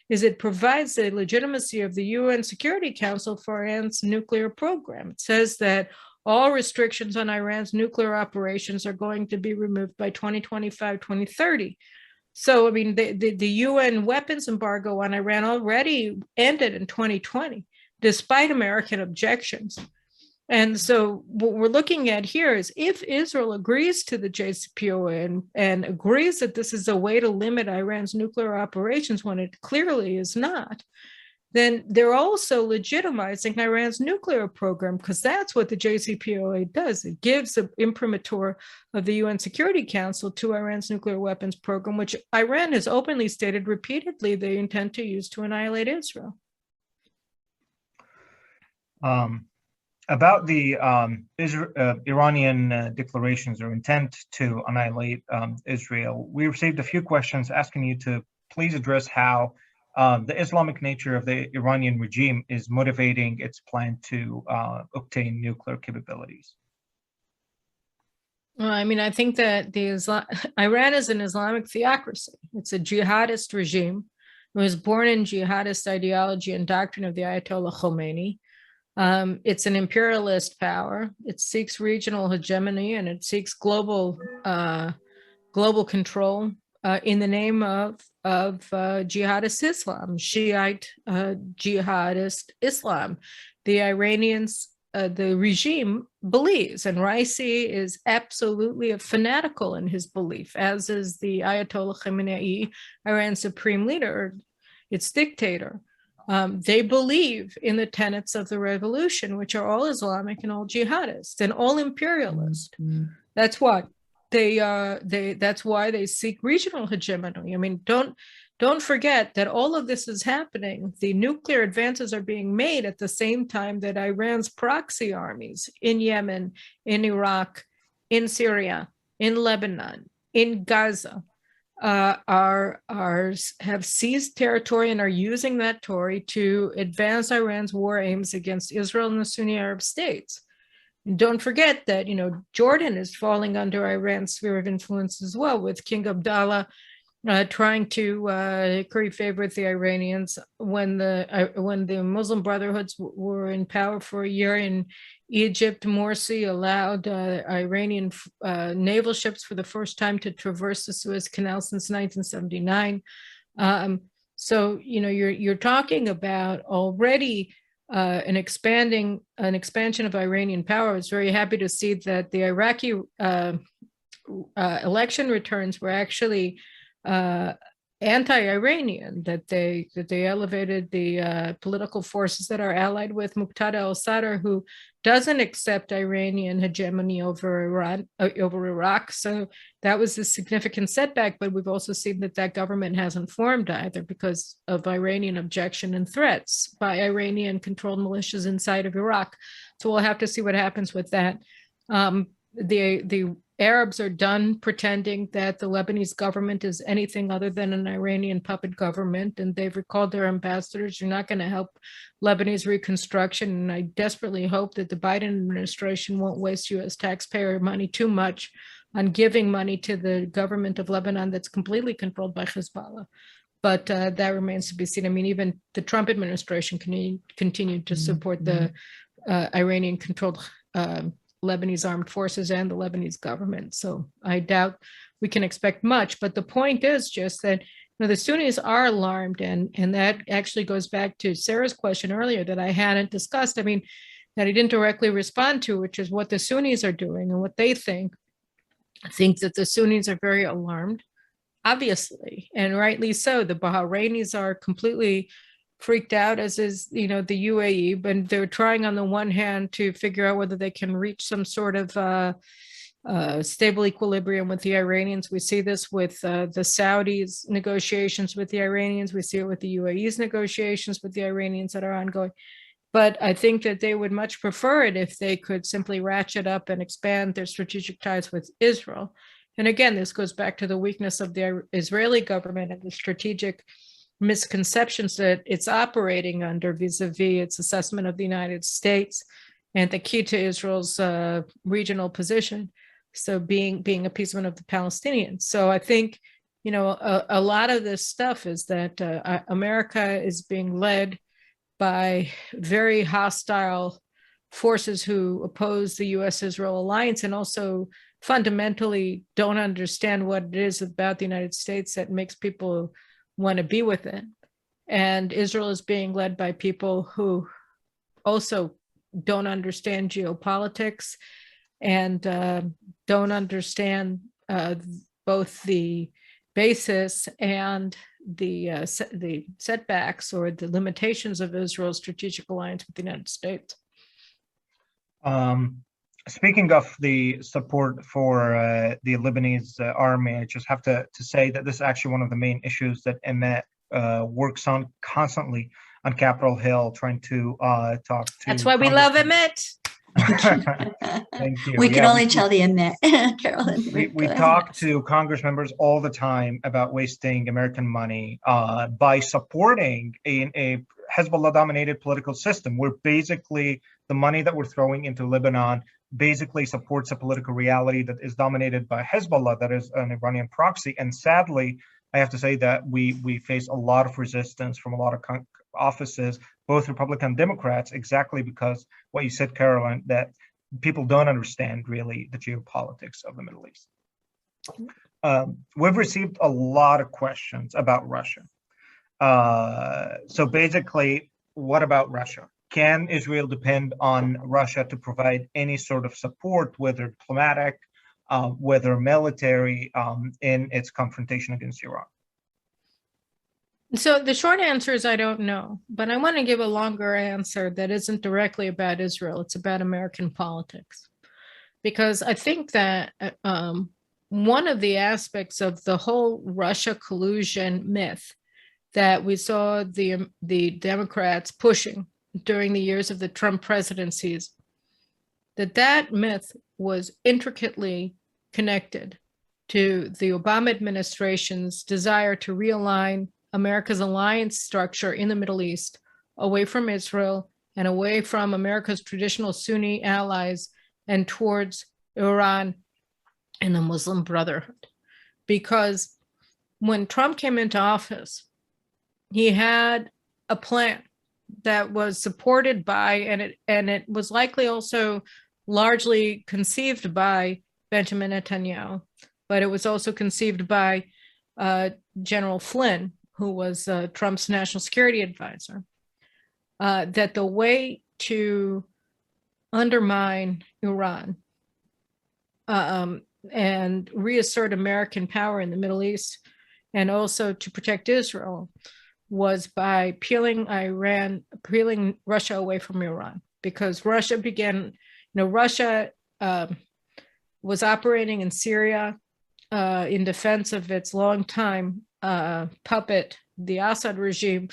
is it provides the legitimacy of the UN Security Council for Iran's nuclear program. It says that all restrictions on Iran's nuclear operations are going to be removed by 2025, 2030. So, I mean, the UN weapons embargo on Iran already ended in 2020. Despite American objections. And so what we're looking at here is if Israel agrees to the JCPOA and agrees that this is a way to limit Iran's nuclear operations when it clearly is not, then they're also legitimizing Iran's nuclear program because that's what the JCPOA does. It gives an imprimatur of the UN Security Council to Iran's nuclear weapons program, which Iran has openly stated repeatedly they intend to use to annihilate Israel. About the Iranian declarations or intent to annihilate Israel, we received a few questions asking you to please address how the Islamic nature of the Iranian regime is motivating its plan to obtain nuclear capabilities. Well, I mean, I think that Iran is an Islamic theocracy. It's a jihadist regime. It was born in jihadist ideology and doctrine of the Ayatollah Khomeini. It's an imperialist power. It seeks regional hegemony and it seeks global control in the name of jihadist Islam, Shiite jihadist Islam. The Iranians, the regime believes, and Raisi is absolutely fanatical in his belief, as is the Ayatollah Khamenei, Iran's supreme leader, its dictator. They believe in the tenets of the revolution, which are all Islamic and all jihadist and all imperialist. That's what that's why they seek regional hegemony. I mean, don't forget that all of this is happening. The nuclear advances are being made at the same time that Iran's proxy armies in Yemen, in Iraq, in Syria, in Lebanon, in Gaza, have seized territory and are using that territory to advance Iran's war aims against Israel and the Sunni Arab states. And don't forget that, Jordan is falling under Iran's sphere of influence as well, with King Abdallah trying to curry favor with the Iranians when the Muslim Brotherhoods were in power for a year in Egypt. Morsi allowed Iranian naval ships for the first time to traverse the Suez Canal since 1979. So you're talking about already an expansion of Iranian power. I was very happy to see that the Iraqi election returns were actually anti-Iranian, that they elevated the political forces that are allied with Muqtada al-Sadr, who doesn't accept Iranian hegemony over Iraq. So that was a significant setback, but we've also seen that government hasn't formed either because of Iranian objection and threats by Iranian-controlled militias inside of Iraq. So we'll have to see what happens with that. The Arabs are done pretending that the Lebanese government is anything other than an Iranian puppet government, and they've recalled their ambassadors. You're not going to help Lebanese reconstruction, and I desperately hope that the Biden administration won't waste U.S. taxpayer money too much on giving money to the government of Lebanon that's completely controlled by Hezbollah. But that remains to be seen. I mean, even the Trump administration continued to support the Iranian-controlled Lebanese armed forces and the Lebanese government. So I doubt we can expect much. But the point is just that the Sunnis are alarmed, and that actually goes back to Sarah's question earlier that I hadn't discussed. I mean, that I didn't directly respond to, which is what the Sunnis are doing and what they think. I think that the Sunnis are very alarmed, obviously, and rightly so. The Bahrainis are completely freaked out, as is, the UAE, but they're trying on the one hand to figure out whether they can reach some sort of stable equilibrium with the Iranians. We see this with the Saudis' negotiations with the Iranians. We see it with the UAE's negotiations with the Iranians that are ongoing. But I think that they would much prefer it if they could simply ratchet up and expand their strategic ties with Israel. And again, this goes back to the weakness of the Israeli government and the strategic misconceptions that it's operating under vis-a-vis its assessment of the United States and the key to Israel's regional position. So being appeasement of the Palestinians. So I think, a lot of this stuff is that America is being led by very hostile forces who oppose the U.S.-Israel alliance and also fundamentally don't understand what it is about the United States that makes people want to be with it. And Israel is being led by people who also don't understand geopolitics and don't understand both the basis and the setbacks or the limitations of Israel's strategic alliance with the United States. Speaking of the support for the Lebanese army, I just have to say that this is actually one of the main issues that Emet works on constantly on Capitol Hill, trying to talk to. That's why we love Emet. Thank you. We can only tell the Emet, Carolyn. We talk to Congress members all the time about wasting American money by supporting a Hezbollah-dominated political system, where basically the money that we're throwing into Lebanon basically supports a political reality that is dominated by Hezbollah, that is an Iranian proxy. And sadly, I have to say that we face a lot of resistance from a lot of offices, both Republican and Democrats, exactly because what you said, Caroline, that people don't understand really the geopolitics of the Middle East. We've received a lot of questions about Russia. So basically, what about Russia? Can Israel depend on Russia to provide any sort of support, whether diplomatic, whether military, in its confrontation against Iran? So the short answer is I don't know, but I want to give a longer answer that isn't directly about Israel. It's about American politics, because I think that one of the aspects of the whole Russia collusion myth that we saw the Democrats pushing during the years of the Trump presidencies, that myth was intricately connected to the Obama administration's desire to realign America's alliance structure in the Middle East away from Israel and away from America's traditional Sunni allies and towards Iran and the Muslim Brotherhood. Because when Trump came into office, he had a plan that was supported by, and it was likely also largely conceived by Benjamin Netanyahu, but it was also conceived by General Flynn, who was Trump's national security advisor, that the way to undermine Iran and reassert American power in the Middle East, and also to protect Israel, was by peeling Russia away from Iran, because Russia Russia was operating in Syria in defense of its longtime puppet, the Assad regime,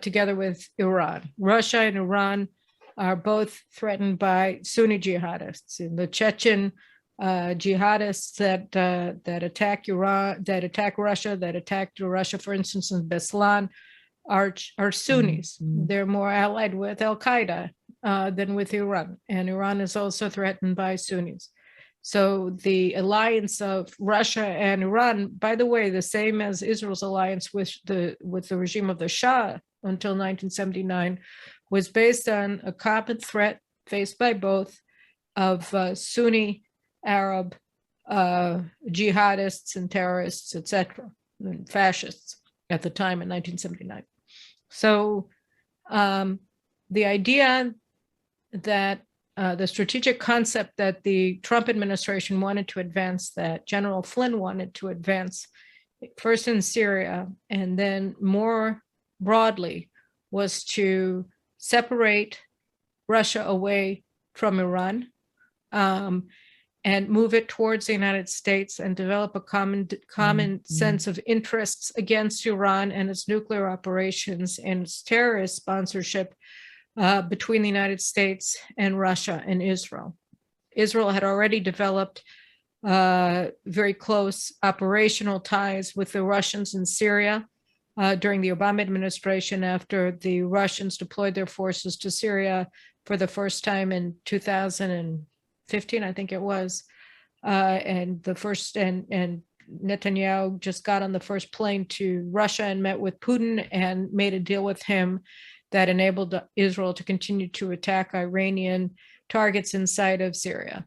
together with Iran. Russia and Iran are both threatened by Sunni jihadists. In the Chechen jihadists that attack Iran, that attack Russia, that attacked Russia, for instance, in Beslan, are Sunnis. Mm-hmm. They're more allied with Al-Qaeda than with Iran. And Iran is also threatened by Sunnis. So the alliance of Russia and Iran, by the way, the same as Israel's alliance with the regime of the Shah until 1979, was based on a common threat faced by both of Sunni Arab jihadists and terrorists, etc., and fascists at the time in 1979. So the idea that the strategic concept that the Trump administration wanted to advance, that General Flynn wanted to advance, first in Syria and then more broadly, was to separate Russia away from Iran and move it towards the United States and develop a common sense of interests against Iran and its nuclear operations and its terrorist sponsorship between the United States and Russia and Israel. Israel had already developed very close operational ties with the Russians in Syria during the Obama administration, after the Russians deployed their forces to Syria for the first time in 2015, I think it was. And Netanyahu just got on the first plane to Russia and met with Putin and made a deal with him that enabled Israel to continue to attack Iranian targets inside of Syria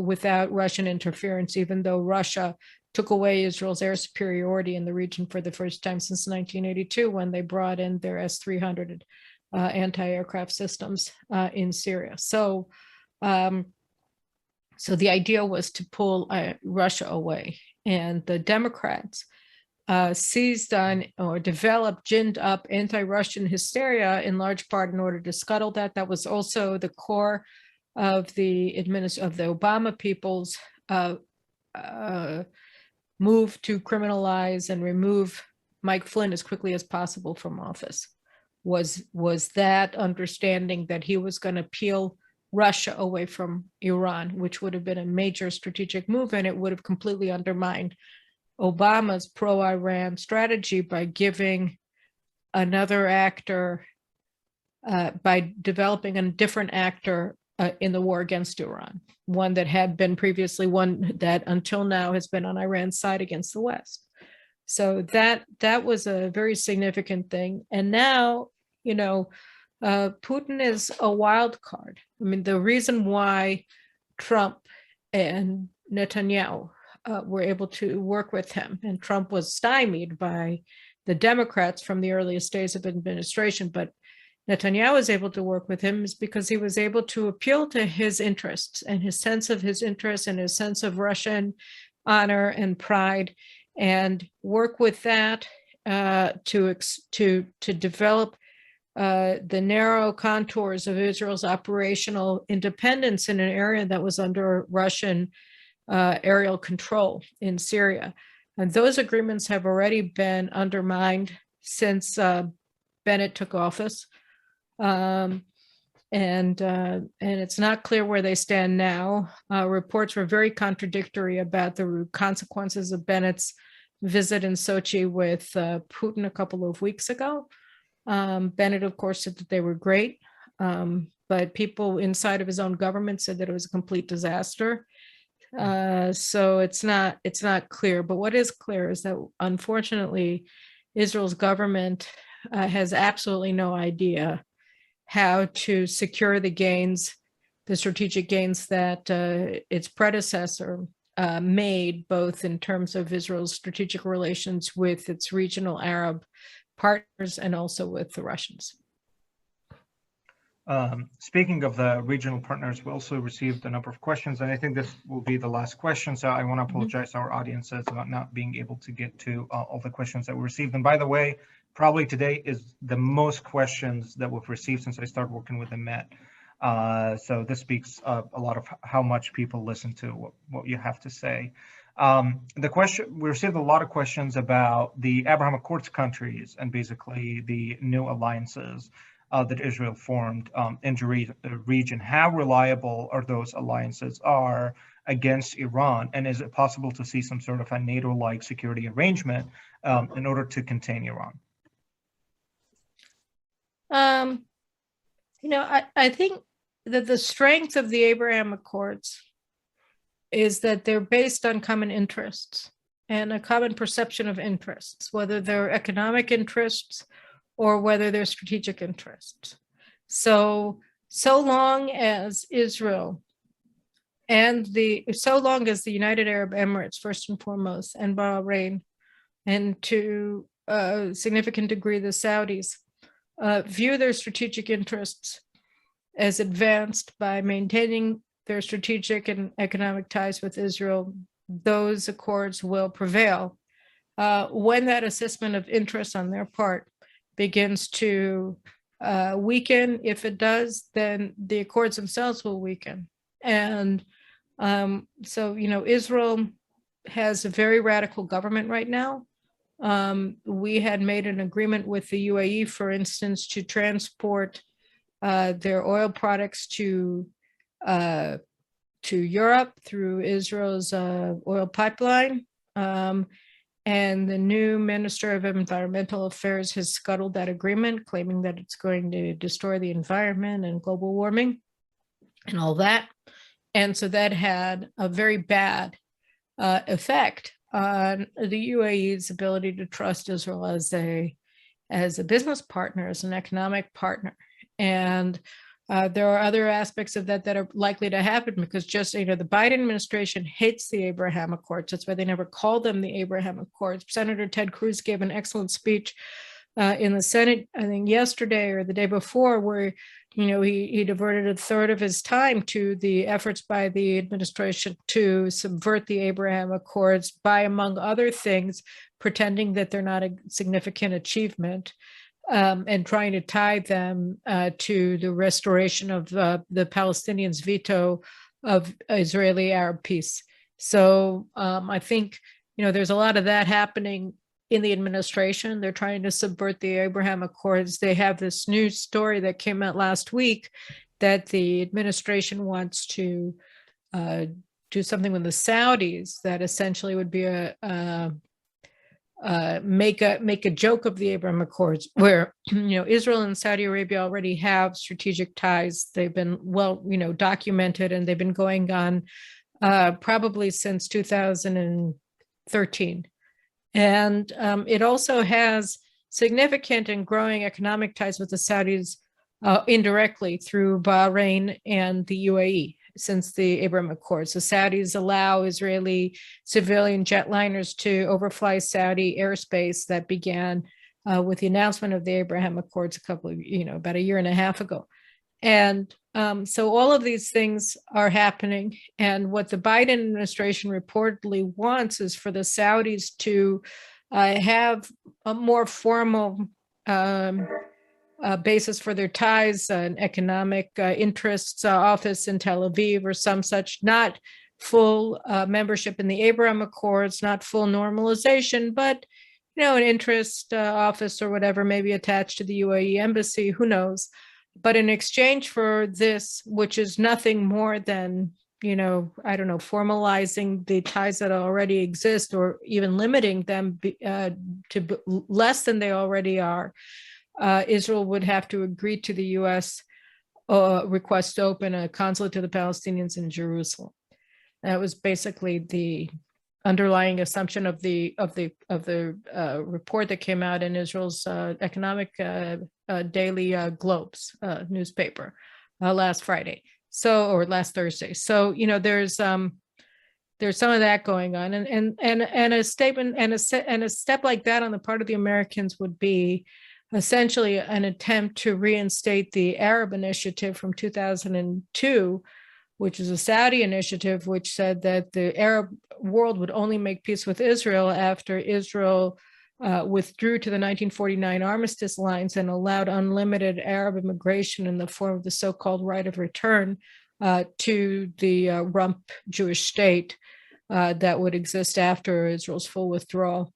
without Russian interference, even though Russia took away Israel's air superiority in the region for the first time since 1982, when they brought in their S-300 anti-aircraft systems in Syria. So the idea was to pull Russia away, and the Democrats seized on or developed, ginned up anti-Russian hysteria in large part in order to scuttle that. That was also the core of the Obama people's move to criminalize and remove Mike Flynn as quickly as possible from office. Was that understanding that he was going to peel Russia away from Iran, which would have been a major strategic move, and it would have completely undermined Obama's pro-Iran strategy by giving another actor, by developing a different actor in the war against Iran, one that had been previously, one that until now has been on Iran's side against the West. So that was a very significant thing. And now, Putin is a wild card. I mean, the reason why Trump and Netanyahu were able to work with him, and Trump was stymied by the Democrats from the earliest days of administration, but Netanyahu was able to work with him, is because he was able to appeal to his interests and his sense of his interests and his sense of Russian honor and pride, and work with that to develop the narrow contours of Israel's operational independence in an area that was under Russian aerial control in Syria. And those agreements have already been undermined since Bennett took office. And it's not clear where they stand now. Reports were very contradictory about the consequences of Bennett's visit in Sochi with Putin a couple of weeks ago. Bennett, of course, said that they were great, but people inside of his own government said that it was a complete disaster. So it's not clear. But what is clear is that, unfortunately, Israel's government has absolutely no idea how to secure the gains, the strategic gains that its predecessor made, both in terms of Israel's strategic relations with its regional Arab partners and also with the Russians. Speaking of the regional partners, we also received a number of questions, and I think this will be the last question. So I want to apologize to our audiences about not being able to get to all the questions that we received. And by the way, probably today is the most questions that we've received since I started working with the Met. So this speaks a lot of how much people listen to what you have to say. We received a lot of questions about the Abraham Accords countries and basically the new alliances that Israel formed in the region. How reliable are those alliances against Iran? And is it possible to see some sort of a NATO-like security arrangement in order to contain Iran? I think that the strength of the Abraham Accords is that they're based on common interests and a common perception of interests, whether they're economic interests or whether they're strategic interests. So long as Israel and so long as the United Arab Emirates, first and foremost, and Bahrain, and to a significant degree the Saudis, view their strategic interests as advanced by maintaining their strategic and economic ties with Israel, those accords will prevail. When that assessment of interest on their part begins to weaken, if it does, then the accords themselves will weaken. And so, Israel has a very radical government right now. We had made an agreement with the UAE, for instance, to transport their oil products to Europe through Israel's oil pipeline. And the new Minister of Environmental Affairs has scuttled that agreement, claiming that it's going to destroy the environment and global warming and all that. And so that had a very bad effect on the UAE's ability to trust Israel as a business partner, as an economic partner. And there are other aspects of that are likely to happen because the Biden administration hates the Abraham Accords. That's why they never called them the Abraham Accords. Senator Ted Cruz gave an excellent speech in the Senate, I think yesterday or the day before, where he diverted a third of his time to the efforts by the administration to subvert the Abraham Accords by, among other things, pretending that they're not a significant achievement. And trying to tie them to the restoration of the Palestinians' veto of Israeli-Arab peace. So I think, there's a lot of that happening in the administration. They're trying to subvert the Abraham Accords. They have this news story that came out last week that the administration wants to do something with the Saudis that essentially would be make a joke of the Abraham Accords, where Israel and Saudi Arabia already have strategic ties. They've been documented, and they've been going on probably since 2013. And it also has significant and growing economic ties with the Saudis indirectly through Bahrain and the UAE. Since the Abraham Accords, the Saudis allow Israeli civilian jetliners to overfly Saudi airspace. That began with the announcement of the Abraham Accords about a year and a half ago. And so all of these things are happening. And what the Biden administration reportedly wants is for the Saudis to have a more formal basis for their ties, an economic interests office in Tel Aviv or some such, not full membership in the Abraham Accords, not full normalization, but an interest office or whatever, maybe attached to the UAE embassy, who knows. But in exchange for this, which is nothing more than, formalizing the ties that already exist or even limiting them to less than they already are, Israel would have to agree to the U.S. Request to open a consulate to the Palestinians in Jerusalem. That was basically the underlying assumption of the report that came out in Israel's economic daily Globes newspaper last Friday, or last Thursday. So there's some of that going on, and a statement and a step like that on the part of the Americans would be essentially an attempt to reinstate the Arab Initiative from 2002, which is a Saudi initiative, which said that the Arab world would only make peace with Israel after Israel withdrew to the 1949 armistice lines and allowed unlimited Arab immigration in the form of the so-called right of return to the rump Jewish state that would exist after Israel's full withdrawal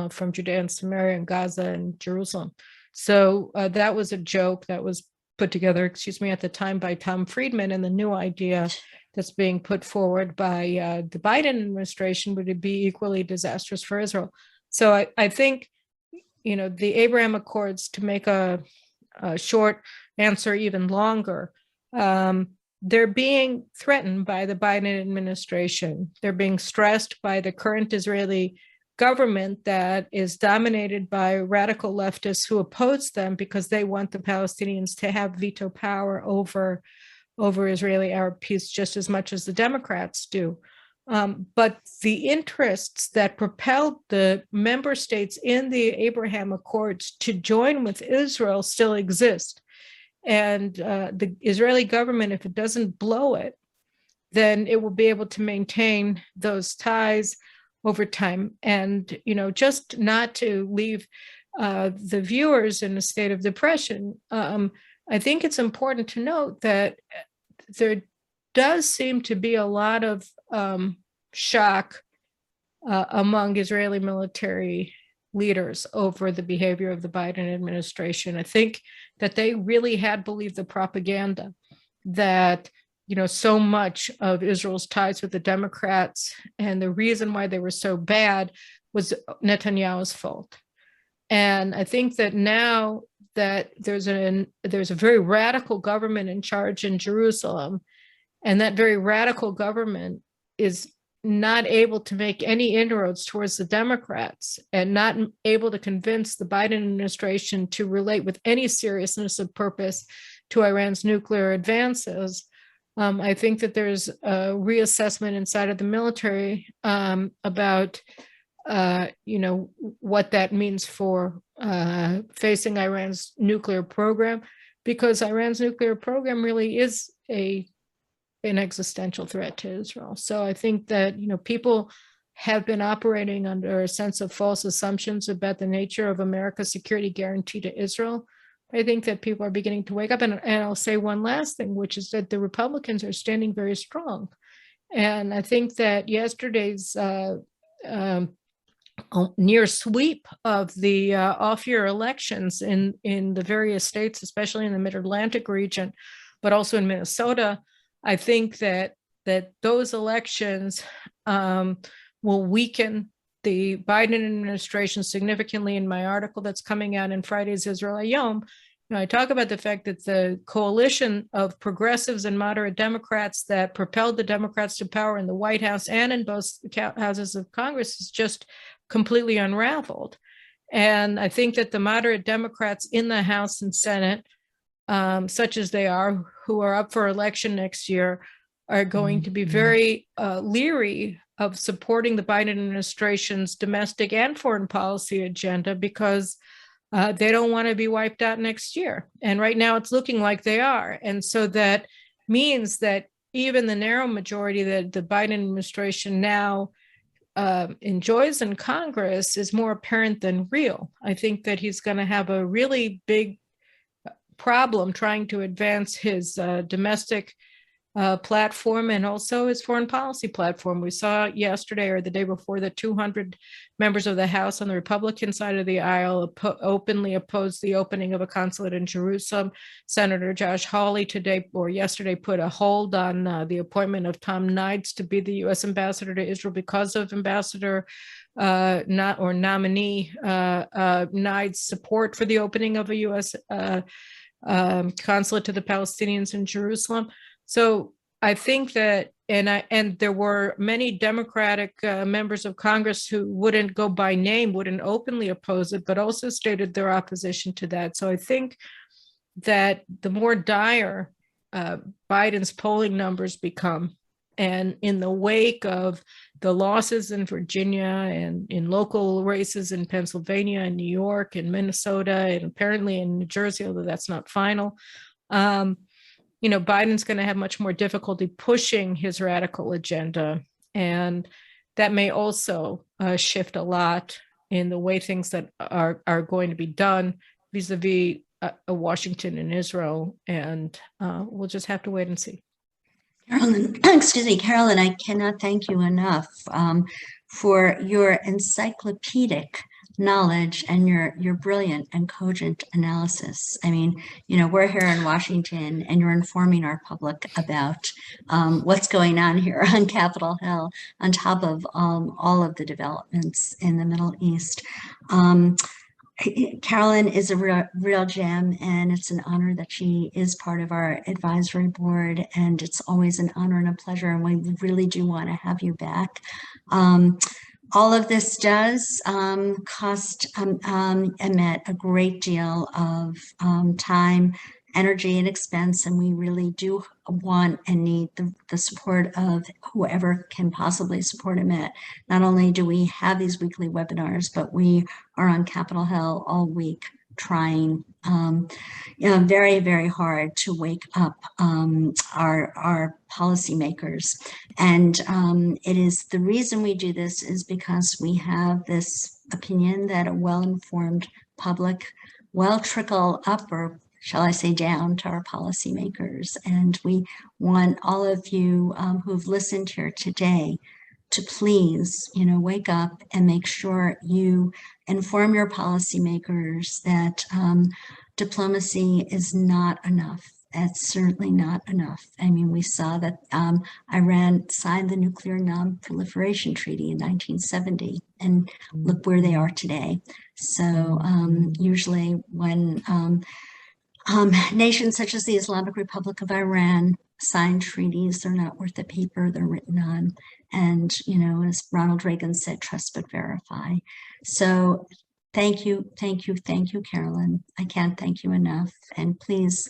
from Judea and Samaria and Gaza and Jerusalem. So that was a joke that was put together, at the time by Tom Friedman, and the new idea that's being put forward by the Biden administration would be equally disastrous for Israel. So I think, the Abraham Accords, to make a short answer even longer, they're being threatened by the Biden administration. They're being stressed by the current Israeli government that is dominated by radical leftists who oppose them because they want the Palestinians to have veto power over over Israeli-Arab peace just as much as the Democrats do. But the interests that propelled the member states in the Abraham Accords to join with Israel still exist. And the Israeli government, if it doesn't blow it, then it will be able to maintain those ties over time. And, just not to leave the viewers in a state of depression, I think it's important to note that there does seem to be a lot of shock among Israeli military leaders over the behavior of the Biden administration. I think that they really had believed the propaganda that, so much of Israel's ties with the Democrats and the reason why they were so bad was Netanyahu's fault. And I think that now that there's a very radical government in charge in Jerusalem, and that very radical government is not able to make any inroads towards the Democrats and not able to convince the Biden administration to relate with any seriousness of purpose to Iran's nuclear advances. I think that there's a reassessment inside of the military about what that means for facing Iran's nuclear program, because Iran's nuclear program really is an existential threat to Israel. So I think that, people have been operating under a sense of false assumptions about the nature of America's security guarantee to Israel. I think that people are beginning to wake up. And I'll say one last thing, which is that the Republicans are standing very strong. And I think that yesterday's near sweep of the off-year elections in the various states, especially in the Mid-Atlantic region, but also in Minnesota, I think that those elections will weaken the Biden administration significantly. In my article that's coming out in Friday's Israel Hayom, I talk about the fact that the coalition of progressives and moderate Democrats that propelled the Democrats to power in the White House and in both houses of Congress is just completely unraveled. And I think that the moderate Democrats in the House and Senate, such as they are, who are up for election next year, are going to be very leery of supporting the Biden administration's domestic and foreign policy agenda, because they don't want to be wiped out next year. And right now it's looking like they are. And so that means that even the narrow majority that the Biden administration now enjoys in Congress is more apparent than real. I think that he's going to have a really big problem trying to advance his domestic platform and also his foreign policy platform. We saw yesterday or the day before that 200 members of the House on the Republican side of the aisle openly opposed the opening of a consulate in Jerusalem. Senator Josh Hawley yesterday put a hold on the appointment of Tom Nides to be the U.S. ambassador to Israel because of Ambassador nominee Nides' support for the opening of a U.S. Consulate to the Palestinians in Jerusalem. So I think that, and there were many Democratic members of Congress who wouldn't go by name, wouldn't openly oppose it, but also stated their opposition to that. So I think that the more dire Biden's polling numbers become, and in the wake of the losses in Virginia and in local races in Pennsylvania and New York and Minnesota and apparently in New Jersey, although that's not final, Biden's going to have much more difficulty pushing his radical agenda. And that may also shift a lot in the way things that are going to be done vis-a-vis Washington and Israel. And we'll just have to wait and see. Carolyn, I cannot thank you enough for your encyclopedic knowledge and your brilliant and cogent analysis. I mean, we're here in Washington and you're informing our public about what's going on here on Capitol Hill, on top of all of the developments in the Middle East. Carolyn is a real gem, and it's an honor that she is part of our advisory board, and it's always an honor and a pleasure, and we really do want to have you back. All of this does cost Emmet a great deal of time energy and expense, and we really do want and need the support of whoever can possibly support EMET. Not only do we have these weekly webinars, but we are on Capitol Hill all week trying very, very hard to wake up our policymakers. And it is the reason we do this is because we have this opinion that a well-informed public will trickle up, or shall I say down, to our policymakers. And we want all of you who've listened here today to please, wake up and make sure you inform your policymakers that diplomacy is not enough. It's certainly not enough. I mean, we saw that Iran signed the Nuclear Non-Proliferation Treaty in 1970, and look where they are today. So usually when nations such as the Islamic Republic of Iran sign treaties, they're not worth the paper they're written on. And, as Ronald Reagan said, trust but verify. So thank you, Carolyn. I can't thank you enough. And please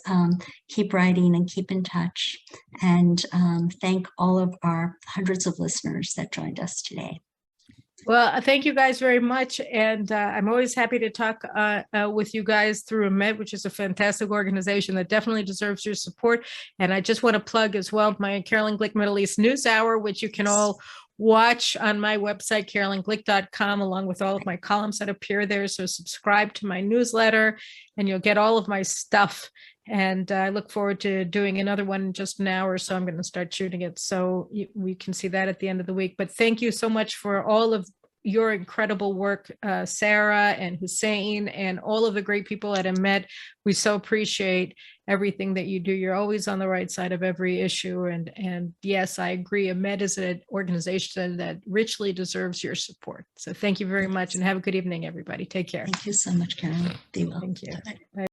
keep writing and keep in touch. And thank all of our hundreds of listeners that joined us today. Well, thank you guys very much. And I'm always happy to talk with you guys through EMET, which is a fantastic organization that definitely deserves your support. And I just want to plug as well my Carolyn Glick Middle East News Hour, which you can all watch on my website, carolynglick.com, along with all of my columns that appear there. So subscribe to my newsletter and you'll get all of my stuff. And I look forward to doing another one in just an hour or so. I'm going to start shooting it so we can see that at the end of the week. But thank you so much for all of your incredible work, Sarah and Hussein, and all of the great people at EMET. We so appreciate everything that you do. You're always on the right side of every issue. And yes, I agree. EMET is an organization that richly deserves your support. So thank you very much and have a good evening, everybody. Take care. Thank you so much, Carolyn. Be well. Thank you. Bye-bye.